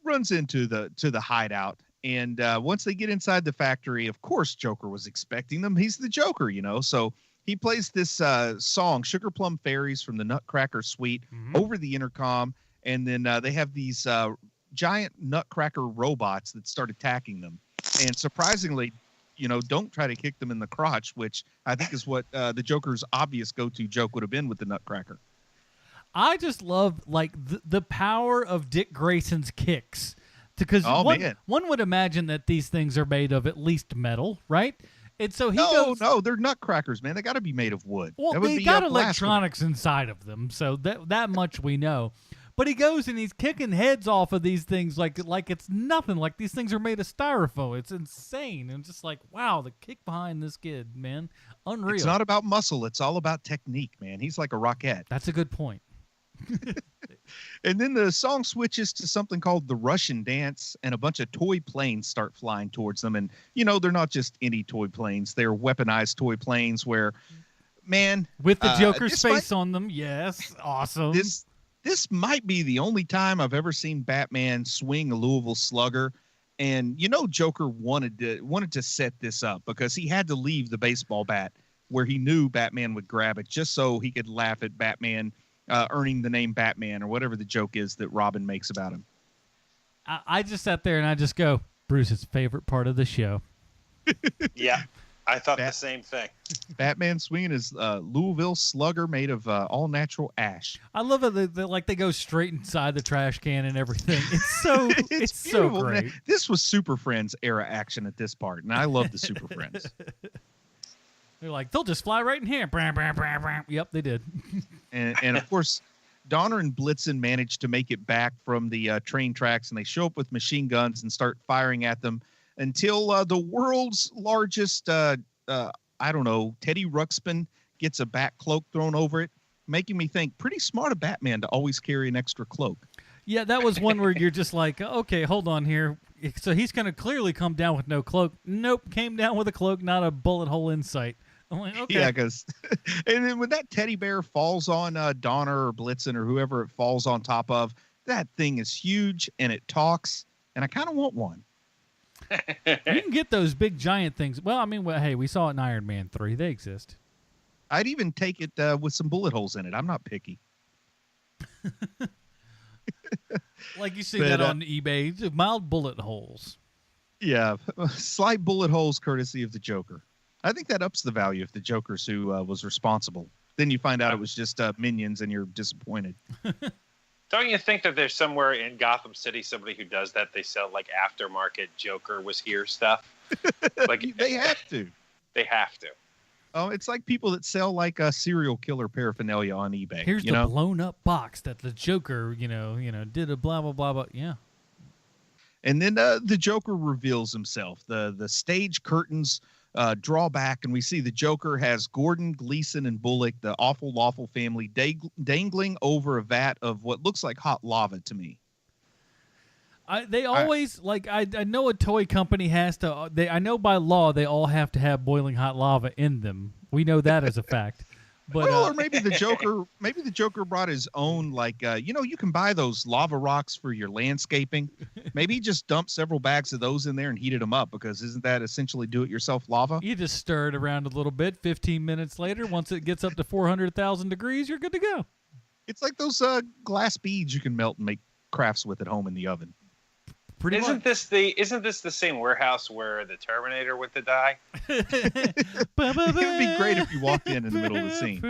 runs into the hideout. And once they get inside the factory, of course, Joker was expecting them. He's the Joker, so he plays this song, Sugar Plum Fairies from the Nutcracker Suite, over the intercom. And then they have these giant Nutcracker robots that start attacking them. And surprisingly, don't try to kick them in the crotch, which I think is what the Joker's obvious go-to joke would have been with the Nutcracker. I just love the power of Dick Grayson's kicks. Because one would imagine that these things are made of at least metal, right? And so No, they're nutcrackers, man. They got to be made of wood. Well, they got electronics inside of them, so that much we know. But he goes and he's kicking heads off of these things like it's nothing. Like these things are made of styrofoam. It's insane. And just like, wow, the kick behind this kid, man, unreal. It's not about muscle. It's all about technique, man. He's like a rocket. That's a good point. And then the song switches to something called the Russian Dance, and a bunch of toy planes start flying towards them. And, they're not just any toy planes. They're weaponized toy planes where, man. With the Joker's face on them. Yes. Awesome. This might be the only time I've ever seen Batman swing a Louisville Slugger. And, Joker wanted to set this up because he had to leave the baseball bat where he knew Batman would grab it just so he could laugh at Batman earning the name Batman or whatever the joke is that Robin makes about him. I just sat there and I just go, Bruce's favorite part of the show. Yeah, I thought the same thing. Batman swinging his Louisville Slugger made of all natural ash. I love it. They go straight inside the trash can and everything. It's so it's so great. Man. This was Super Friends era action at this part, and I love the Super Friends. They're like, they'll just fly right in here. Bram, bram, bram, bram. Yep, they did. and of course, Donner and Blitzen manage to make it back from the train tracks, and they show up with machine guns and start firing at them until the world's largest, Teddy Ruxpin gets a bat cloak thrown over it, making me think pretty smart of Batman to always carry an extra cloak. Yeah, that was one where you're just like, okay, hold on here. So he's going to clearly come down with no cloak. Nope, came down with a cloak, not a bullet hole in sight. I'm like, okay. Yeah, because and then when that teddy bear falls on Donner or Blitzen or whoever it falls on top of, that thing is huge and it talks, and I kind of want one. You can get those big giant things. Well, I mean, hey, we saw it in Iron Man 3. They exist. I'd even take it with some bullet holes in it. I'm not picky. Like you see that on eBay, mild bullet holes. Yeah, slight bullet holes courtesy of the Joker. I think that ups the value if the Joker's who was responsible. Then you find out it was just minions and you're disappointed. Don't you think that there's somewhere in Gotham City somebody who does that? They sell like aftermarket Joker was here stuff. Like they have to. They have to. Oh, it's like people that sell like a serial killer paraphernalia on eBay. Here's the blown up box that the Joker, did a blah blah blah blah. Yeah. And then the Joker reveals himself. The stage curtains draw back, and we see the Joker has Gordon, Gleason, and Bullock, the awful lawful family, dangling over a vat of what looks like hot lava to me. They always I know a toy company has to. I know by law they all have to have boiling hot lava in them. We know that as a fact. But, or maybe the Joker brought his own, you can buy those lava rocks for your landscaping. Maybe he just dumped several bags of those in there and heated them up, because isn't that essentially do-it-yourself lava? You just stir it around a little bit. 15 minutes later, once it gets up to 400,000 degrees, you're good to go. It's like those glass beads you can melt and make crafts with at home in the oven. Isn't this the same warehouse where the Terminator went to die? It would be great if you walked in the middle of the scene.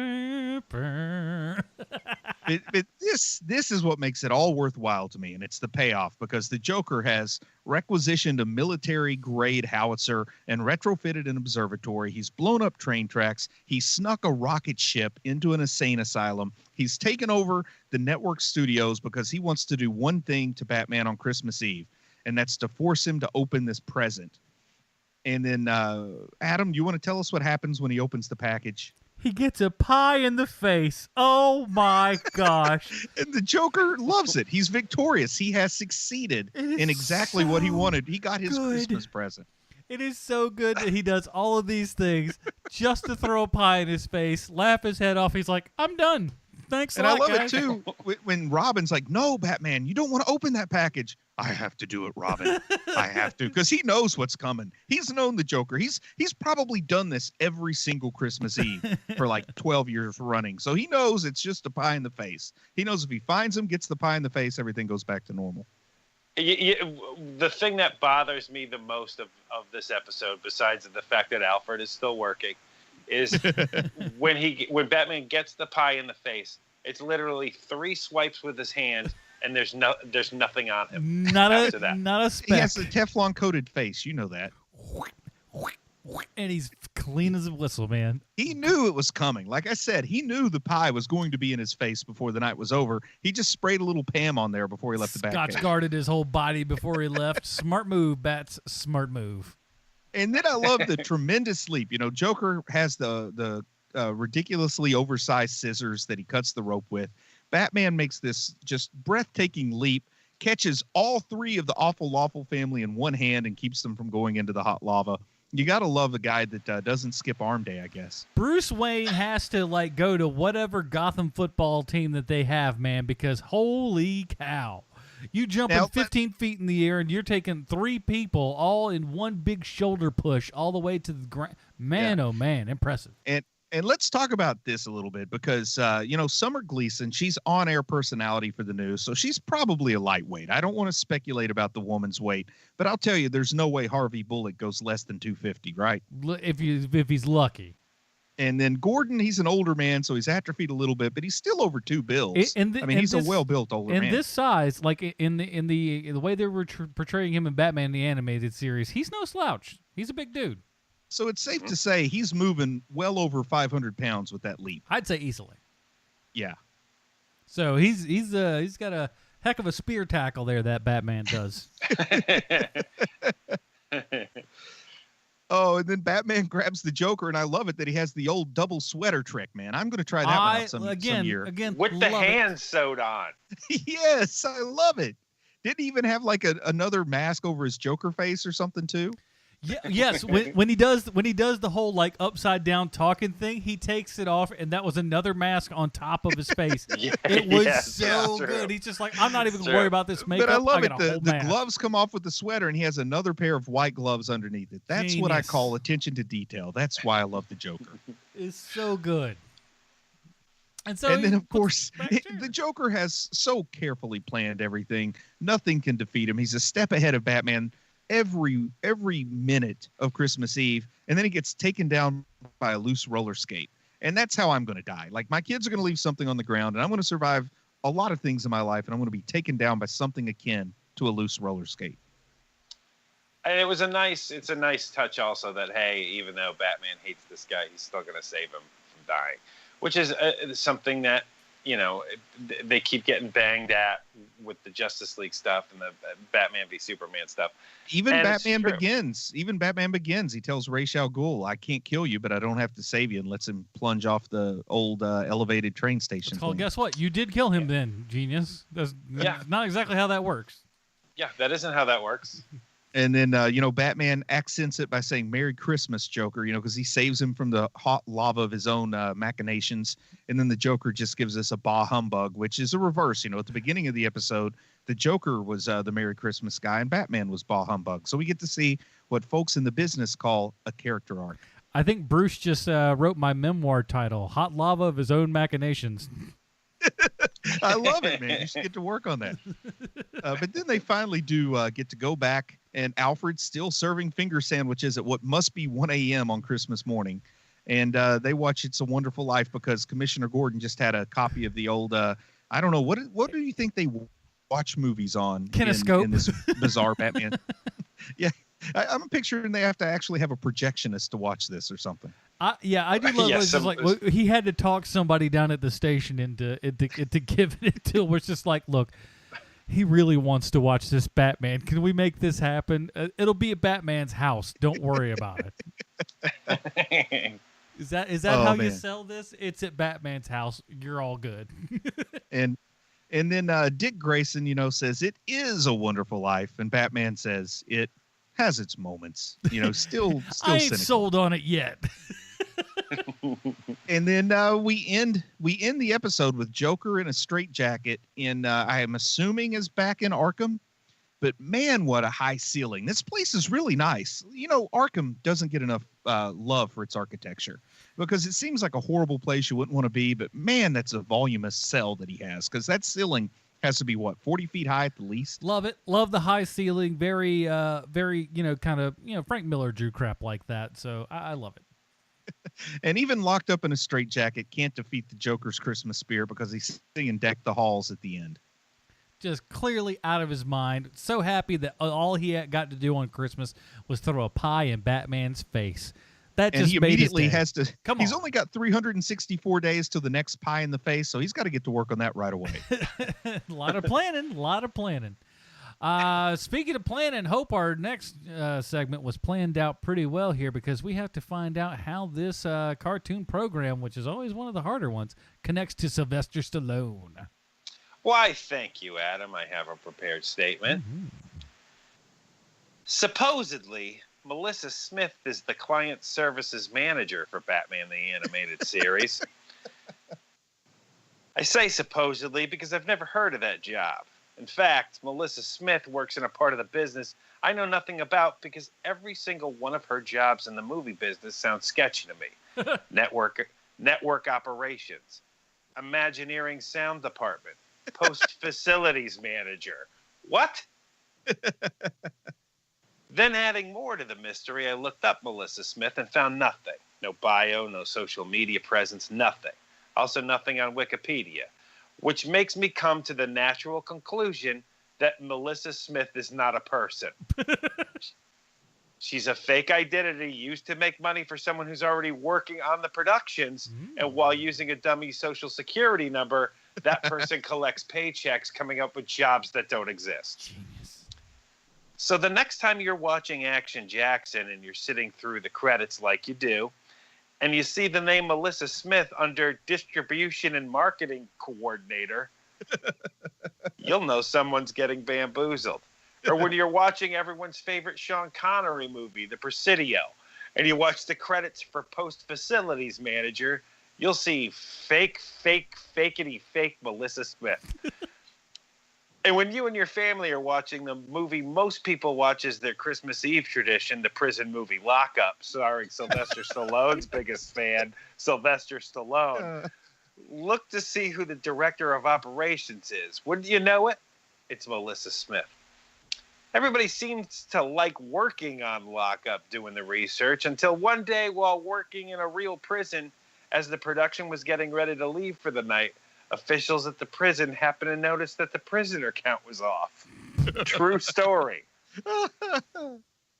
This is what makes it all worthwhile to me, and it's the payoff, because the Joker has requisitioned a military-grade howitzer and retrofitted an observatory. He's blown up train tracks. He snuck a rocket ship into an insane asylum. He's taken over the network studios because he wants to do one thing to Batman on Christmas Eve, and that's to force him to open this present. And then, Adam, you want to tell us what happens when he opens the package? He gets a pie in the face. Oh my gosh. And the Joker loves it. He's victorious. He has succeeded in exactly what he wanted. He got his Christmas present. It is so good that he does all of these things just to throw a pie in his face, laugh his head off. He's like, I'm done. Thanks a lot, And I love guys. it, too, when Robin's like, no, Batman, you don't want to open that package. I have to do it, Robin. I have to, because he knows what's coming. He's known the Joker. He's probably done this every single Christmas Eve for like 12 years running. So he knows it's just a pie in the face. He knows if he finds him, gets the pie in the face, everything goes back to normal. The thing that bothers me the most of this episode, besides the fact that Alfred is still working, is when Batman gets the pie in the face, it's literally 3 swipes with his hand, and there's nothing on him. Not after that. a He speck. has a Teflon coated face. You know that. And he's clean as a whistle, man. He knew it was coming. Like I said, he knew the pie was going to be in his face before the night was over. He just sprayed a little Pam on there before he left the Scotch Batcave. guarded his whole body before he left. Smart move, Bats. Smart move. And then I love the tremendous leap. You know, Joker has the ridiculously oversized scissors that he cuts the rope with. Batman makes this just breathtaking leap, catches all 3 of the awful lawful family in one hand and keeps them from going into the hot lava. You got to love a guy that doesn't skip arm day, I guess. Bruce Wayne has to go to whatever Gotham football team that they have, man, because holy cow. You jumping 15 feet in the air and you're taking 3 people all in one big shoulder push all the way to the ground. Man, oh man, impressive. And let's talk about this a little bit because, Summer Gleason, she's on-air personality for the news, so she's probably a lightweight. I don't want to speculate about the woman's weight, but I'll tell you, there's no way Harvey Bullock goes less than 250, right? If he's lucky. And then Gordon, he's an older man, so he's atrophied a little bit, but he's still over 2 bills. He's a well-built older man. In this size, like in the way they were portraying him in Batman the Animated Series, he's no slouch. He's a big dude. So it's safe to say he's moving well over 500 pounds with that leap. I'd say easily. Yeah. So he's got a heck of a spear tackle there that Batman does. Oh, and then Batman grabs the Joker, and I love it that he has the old double sweater trick, man. I'm going to try that one out some year. Again, with the hands sewed on. Yes, I love it. Didn't he even have like another mask over his Joker face or something too? Yeah, yes. When he does the whole upside down talking thing, he takes it off, and that was another mask on top of his face. It was so good. He's just like, I'm not even gonna worry about this makeup. But I love got it. The gloves come off with the sweater, and he has another pair of white gloves underneath it. That's what I call attention to detail. That's why I love the Joker. It's so good. And then, of course, the Joker has so carefully planned everything. Nothing can defeat him. He's a step ahead of Batman every minute of Christmas Eve, and then he gets taken down by a loose roller skate. And that's how I'm going to die. Like, my kids are going to leave something on the ground, and I'm going to survive a lot of things in my life, and I'm going to be taken down by something akin to a loose roller skate. And it's a nice touch also that, hey, even though Batman hates this guy, he's still going to save him from dying, which is something that, they keep getting banged at with the Justice League stuff and the Batman v Superman stuff. Even Batman Begins, he tells Ra's al Ghul, I can't kill you, but I don't have to save you, and lets him plunge off the old elevated train station. Well, guess what? You did kill him then, genius. That's not exactly how that works. Yeah, that isn't how that works. And then, Batman accents it by saying, Merry Christmas, Joker, because he saves him from the hot lava of his own machinations. And then the Joker just gives us a bah humbug, which is a reverse. At the beginning of the episode, the Joker was the Merry Christmas guy and Batman was bah humbug. So we get to see what folks in the business call a character arc. I think Bruce just wrote my memoir title, Hot Lava of His Own Machinations. I love it, man. You should get to work on that. But then they finally do get to go back, and Alfred's still serving finger sandwiches at what must be 1 a.m. on Christmas morning. And they watch It's a Wonderful Life because Commissioner Gordon just had a copy of the old, I don't know, what do you think they watch movies on in this bizarre Batman? Yeah. I'm picturing they have to actually have a projectionist to watch this or something. I do love it. He had to talk somebody down at the station into give it to him. It's just like, look, he really wants to watch this Batman. Can we make this happen? It'll be at Batman's house. Don't worry about it. Is that Oh, how you man. sell this? It's at Batman's house. You're all good. And then Dick Grayson, says it is a wonderful life, and Batman says it has its moments. Still I ain't cynical. sold on it yet. And then we end the episode with Joker in a straitjacket in I am assuming is back in Arkham. But man, what a high ceiling. This place is really nice. Arkham doesn't get enough love for its architecture because it seems like a horrible place you wouldn't want to be. But man, that's a voluminous cell that he has, because that ceiling has to be 40 feet high at the least. Love it. Love the high ceiling. Very, kind of, Frank Miller drew crap like that. So I love it. And even locked up in a straitjacket can't defeat the Joker's Christmas spirit because he's singing Deck the Halls at the end. Just clearly out of his mind. So happy that all he had got to do on Christmas was throw a pie in Batman's face. That And just he made his immediately day. has to. Come He's on. only got 364 days till the next pie in the face, so he's got to get to work on that right away. A lot of planning. Speaking of planning, hope our next segment was planned out pretty well here, because we have to find out how this cartoon program, which is always one of the harder ones, connects to Sylvester Stallone. Why, thank you, Adam. I have a prepared statement. Mm-hmm. Supposedly, Melissa Smith is the client services manager for Batman the Animated Series. I say supposedly because I've never heard of that job. In fact, Melissa Smith works in a part of the business I know nothing about, because every single one of her jobs in the movie business sounds sketchy to me. Network operations, Imagineering sound department, post-facilities manager. What? Then, adding more to the mystery, I looked up Melissa Smith and found nothing. No bio, no social media presence, nothing. Also nothing on Wikipedia, which makes me come to the natural conclusion that Melissa Smith is not a person. She's a fake identity used to make money for someone who's already working on the productions, and while using a dummy social security number, that person collects paychecks coming up with jobs that don't exist. Genius. So the next time you're watching Action Jackson and you're sitting through the credits like you do, and you see the name Melissa Smith under Distribution and Marketing Coordinator, you'll know someone's getting bamboozled. Or when you're watching everyone's favorite Sean Connery movie, The Presidio, and you watch the credits for Post-Facilities Manager, you'll see fakety fake Melissa Smith. And when you and your family are watching the movie most people watch as their Christmas Eve tradition, the prison movie Lockup, starring Sylvester Stallone's biggest fan, Sylvester Stallone, look to see who the director of operations is. Wouldn't you know it? It's Melissa Smith. Everybody seems to like working on Lockup, doing the research, until one day while working in a real prison, as the production was getting ready to leave for the night, officials at the prison happened to notice that the prisoner count was off. True story.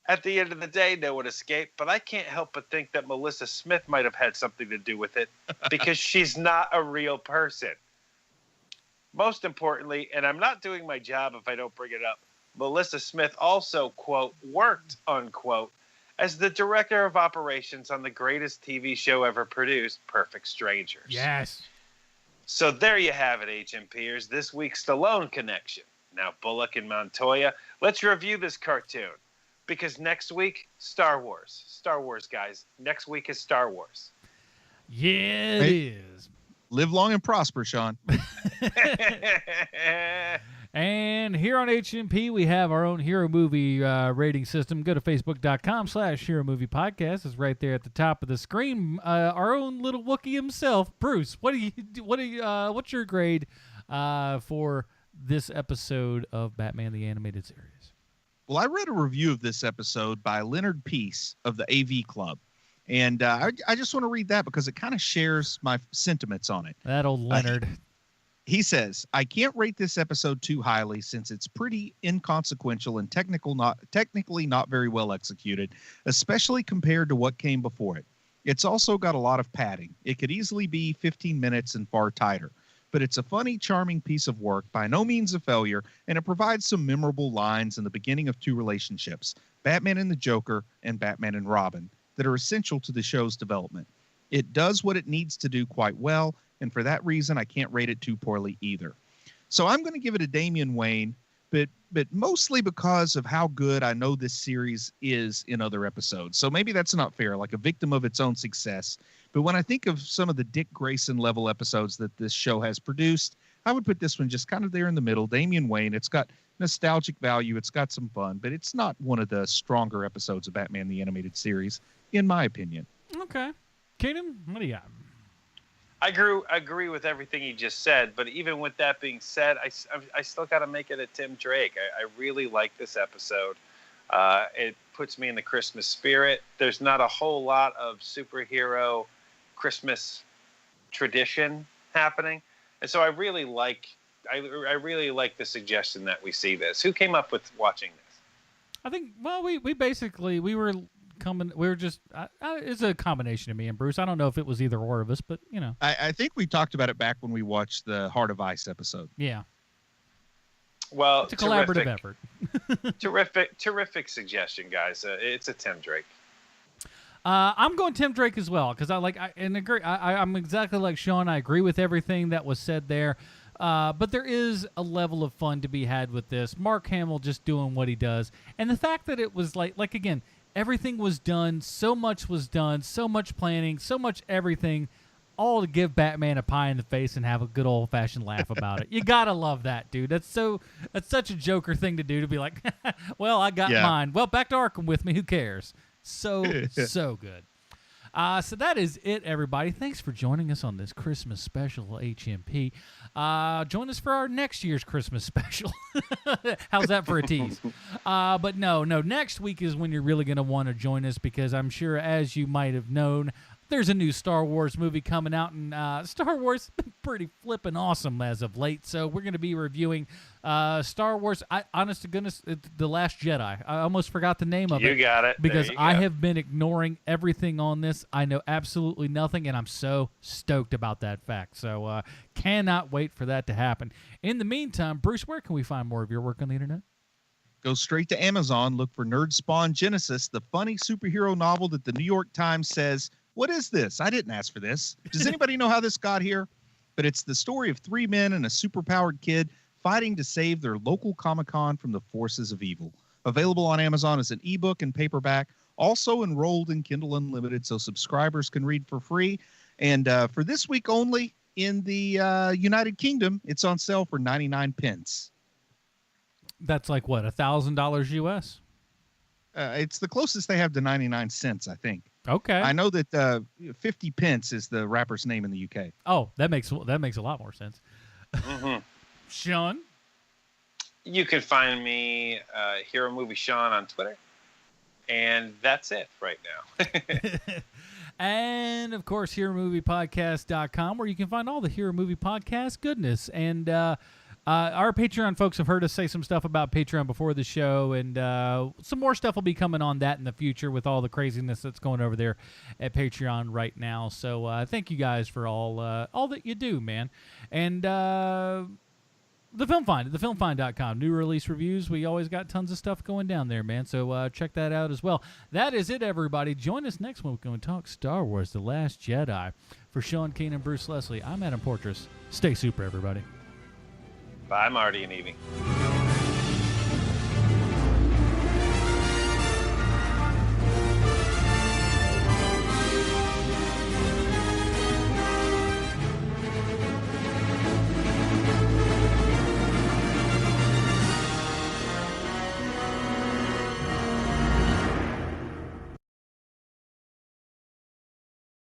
At the end of the day, no one escaped, but I can't help but think that Melissa Smith might have had something to do with it, because she's not a real person. Most importantly, and I'm not doing my job if I don't bring it up, Melissa Smith also, quote, worked, unquote, as the director of operations on the greatest TV show ever produced, Perfect Strangers. Yes. So there you have it, HMPers, this week's Stallone connection. Now, Bullock and Montoya, let's review this cartoon. Because next week, Star Wars. Star Wars, guys. Next week is Star Wars. Yeah, it is. Live long and prosper, Sean. And here on HMP, we have our own Hero Movie rating system. Go to Facebook.com/Hero Movie Podcast. It's right there at the top of the screen. Our own little Wookiee himself, Bruce. What's your grade for this episode of Batman the Animated Series? Well, I read a review of this episode by Leonard Peace of the AV Club. And I just want to read that because it kind of shares my sentiments on it. That old Leonard. He says, I can't rate this episode too highly since it's pretty inconsequential and technically not very well executed, especially compared to what came before it. It's also got a lot of padding. It could easily be 15 minutes and far tighter. But it's a funny, charming piece of work, by no means a failure, and it provides some memorable lines in the beginning of two relationships, Batman and the Joker and Batman and Robin, that are essential to the show's development. It does what it needs to do quite well, and for that reason, I can't rate it too poorly either. So I'm going to give it a Damian Wayne, but mostly because of how good I know this series is in other episodes. So maybe that's not fair, like a victim of its own success. But when I think of some of the Dick Grayson level episodes that this show has produced, I would put this one just kind of there in the middle. Damian Wayne, it's got nostalgic value, it's got some fun, but it's not one of the stronger episodes of Batman the Animated Series, in my opinion. Okay. Keenan, what do you got? I agree with everything he just said, but even with that being said, I still got to make it a Tim Drake. I really like this episode. It puts me in the Christmas spirit. There's not a whole lot of superhero Christmas tradition happening, and so I really like the suggestion that we see this. Who came up with watching this? I think, well, we were coming. We were just. It's a combination of me and Bruce. I don't know if it was either or of us, but you know. I think we talked about it back when we watched the Heart of Ice episode. Yeah. Well, it's a collaborative effort. terrific suggestion, guys. It's a Tim Drake. I'm going Tim Drake as well because I'm exactly like Sean. I agree with everything that was said there. But there is a level of fun to be had with this. Mark Hamill just doing what he does, and the fact that it was like again. Everything was done. So much was done. So much planning. So much everything, all to give Batman a pie in the face and have a good old fashioned laugh about it. You gotta love that, dude. That's such a Joker thing to do. To be like, well, I got mine. Well, back to Arkham with me. Who cares? So good. So that is it, everybody. Thanks for joining us on this Christmas special HMP. Join us for our next year's Christmas special. How's that for a tease? But no, next week is when you're really going to want to join us because I'm sure, as you might have known, there's a new Star Wars movie coming out, and Star Wars has been pretty flippin' awesome as of late. So we're going to be reviewing Star Wars. Honest to goodness, The Last Jedi. I almost forgot the name of it. You got it. Because I have been ignoring everything on this. I know absolutely nothing, and I'm so stoked about that fact. So cannot wait for that to happen. In the meantime, Bruce, where can we find more of your work on the internet? Go straight to Amazon. Look for Nerdspawn Genesis, the funny superhero novel that the New York Times says, what is this? I didn't ask for this. Does anybody know how this got here? But it's the story of three men and a superpowered kid fighting to save their local Comic-Con from the forces of evil. Available on Amazon as an ebook and paperback. Also enrolled in Kindle Unlimited, so subscribers can read for free. And for this week only in the United Kingdom, it's on sale for 99 pence. That's like, what, $1,000 US? It's the closest they have to 99 cents, I think. Okay. I know that 50 pence is the rapper's name in the UK. Oh, that makes a lot more sense. Mm-hmm. Sean? You can find me, Hero Movie Sean, on Twitter. And that's it right now. And, of course, HeroMoviePodcast.com, where you can find all the Hero Movie Podcast goodness. And our Patreon folks have heard us say some stuff about Patreon before the show, and some more stuff will be coming on that in the future with all the craziness that's going over there at Patreon right now. So thank you guys for all that you do, man. And The Film Find, thefilmfind.com. New release reviews. We always got tons of stuff going down there, man. So check that out as well. That is it, everybody. Join us next when we're going to talk Star Wars The Last Jedi. For Sean, Keenan, Bruce, Leslie, I'm Adam Portrais. Stay super, everybody. Bye, Marty and Evie.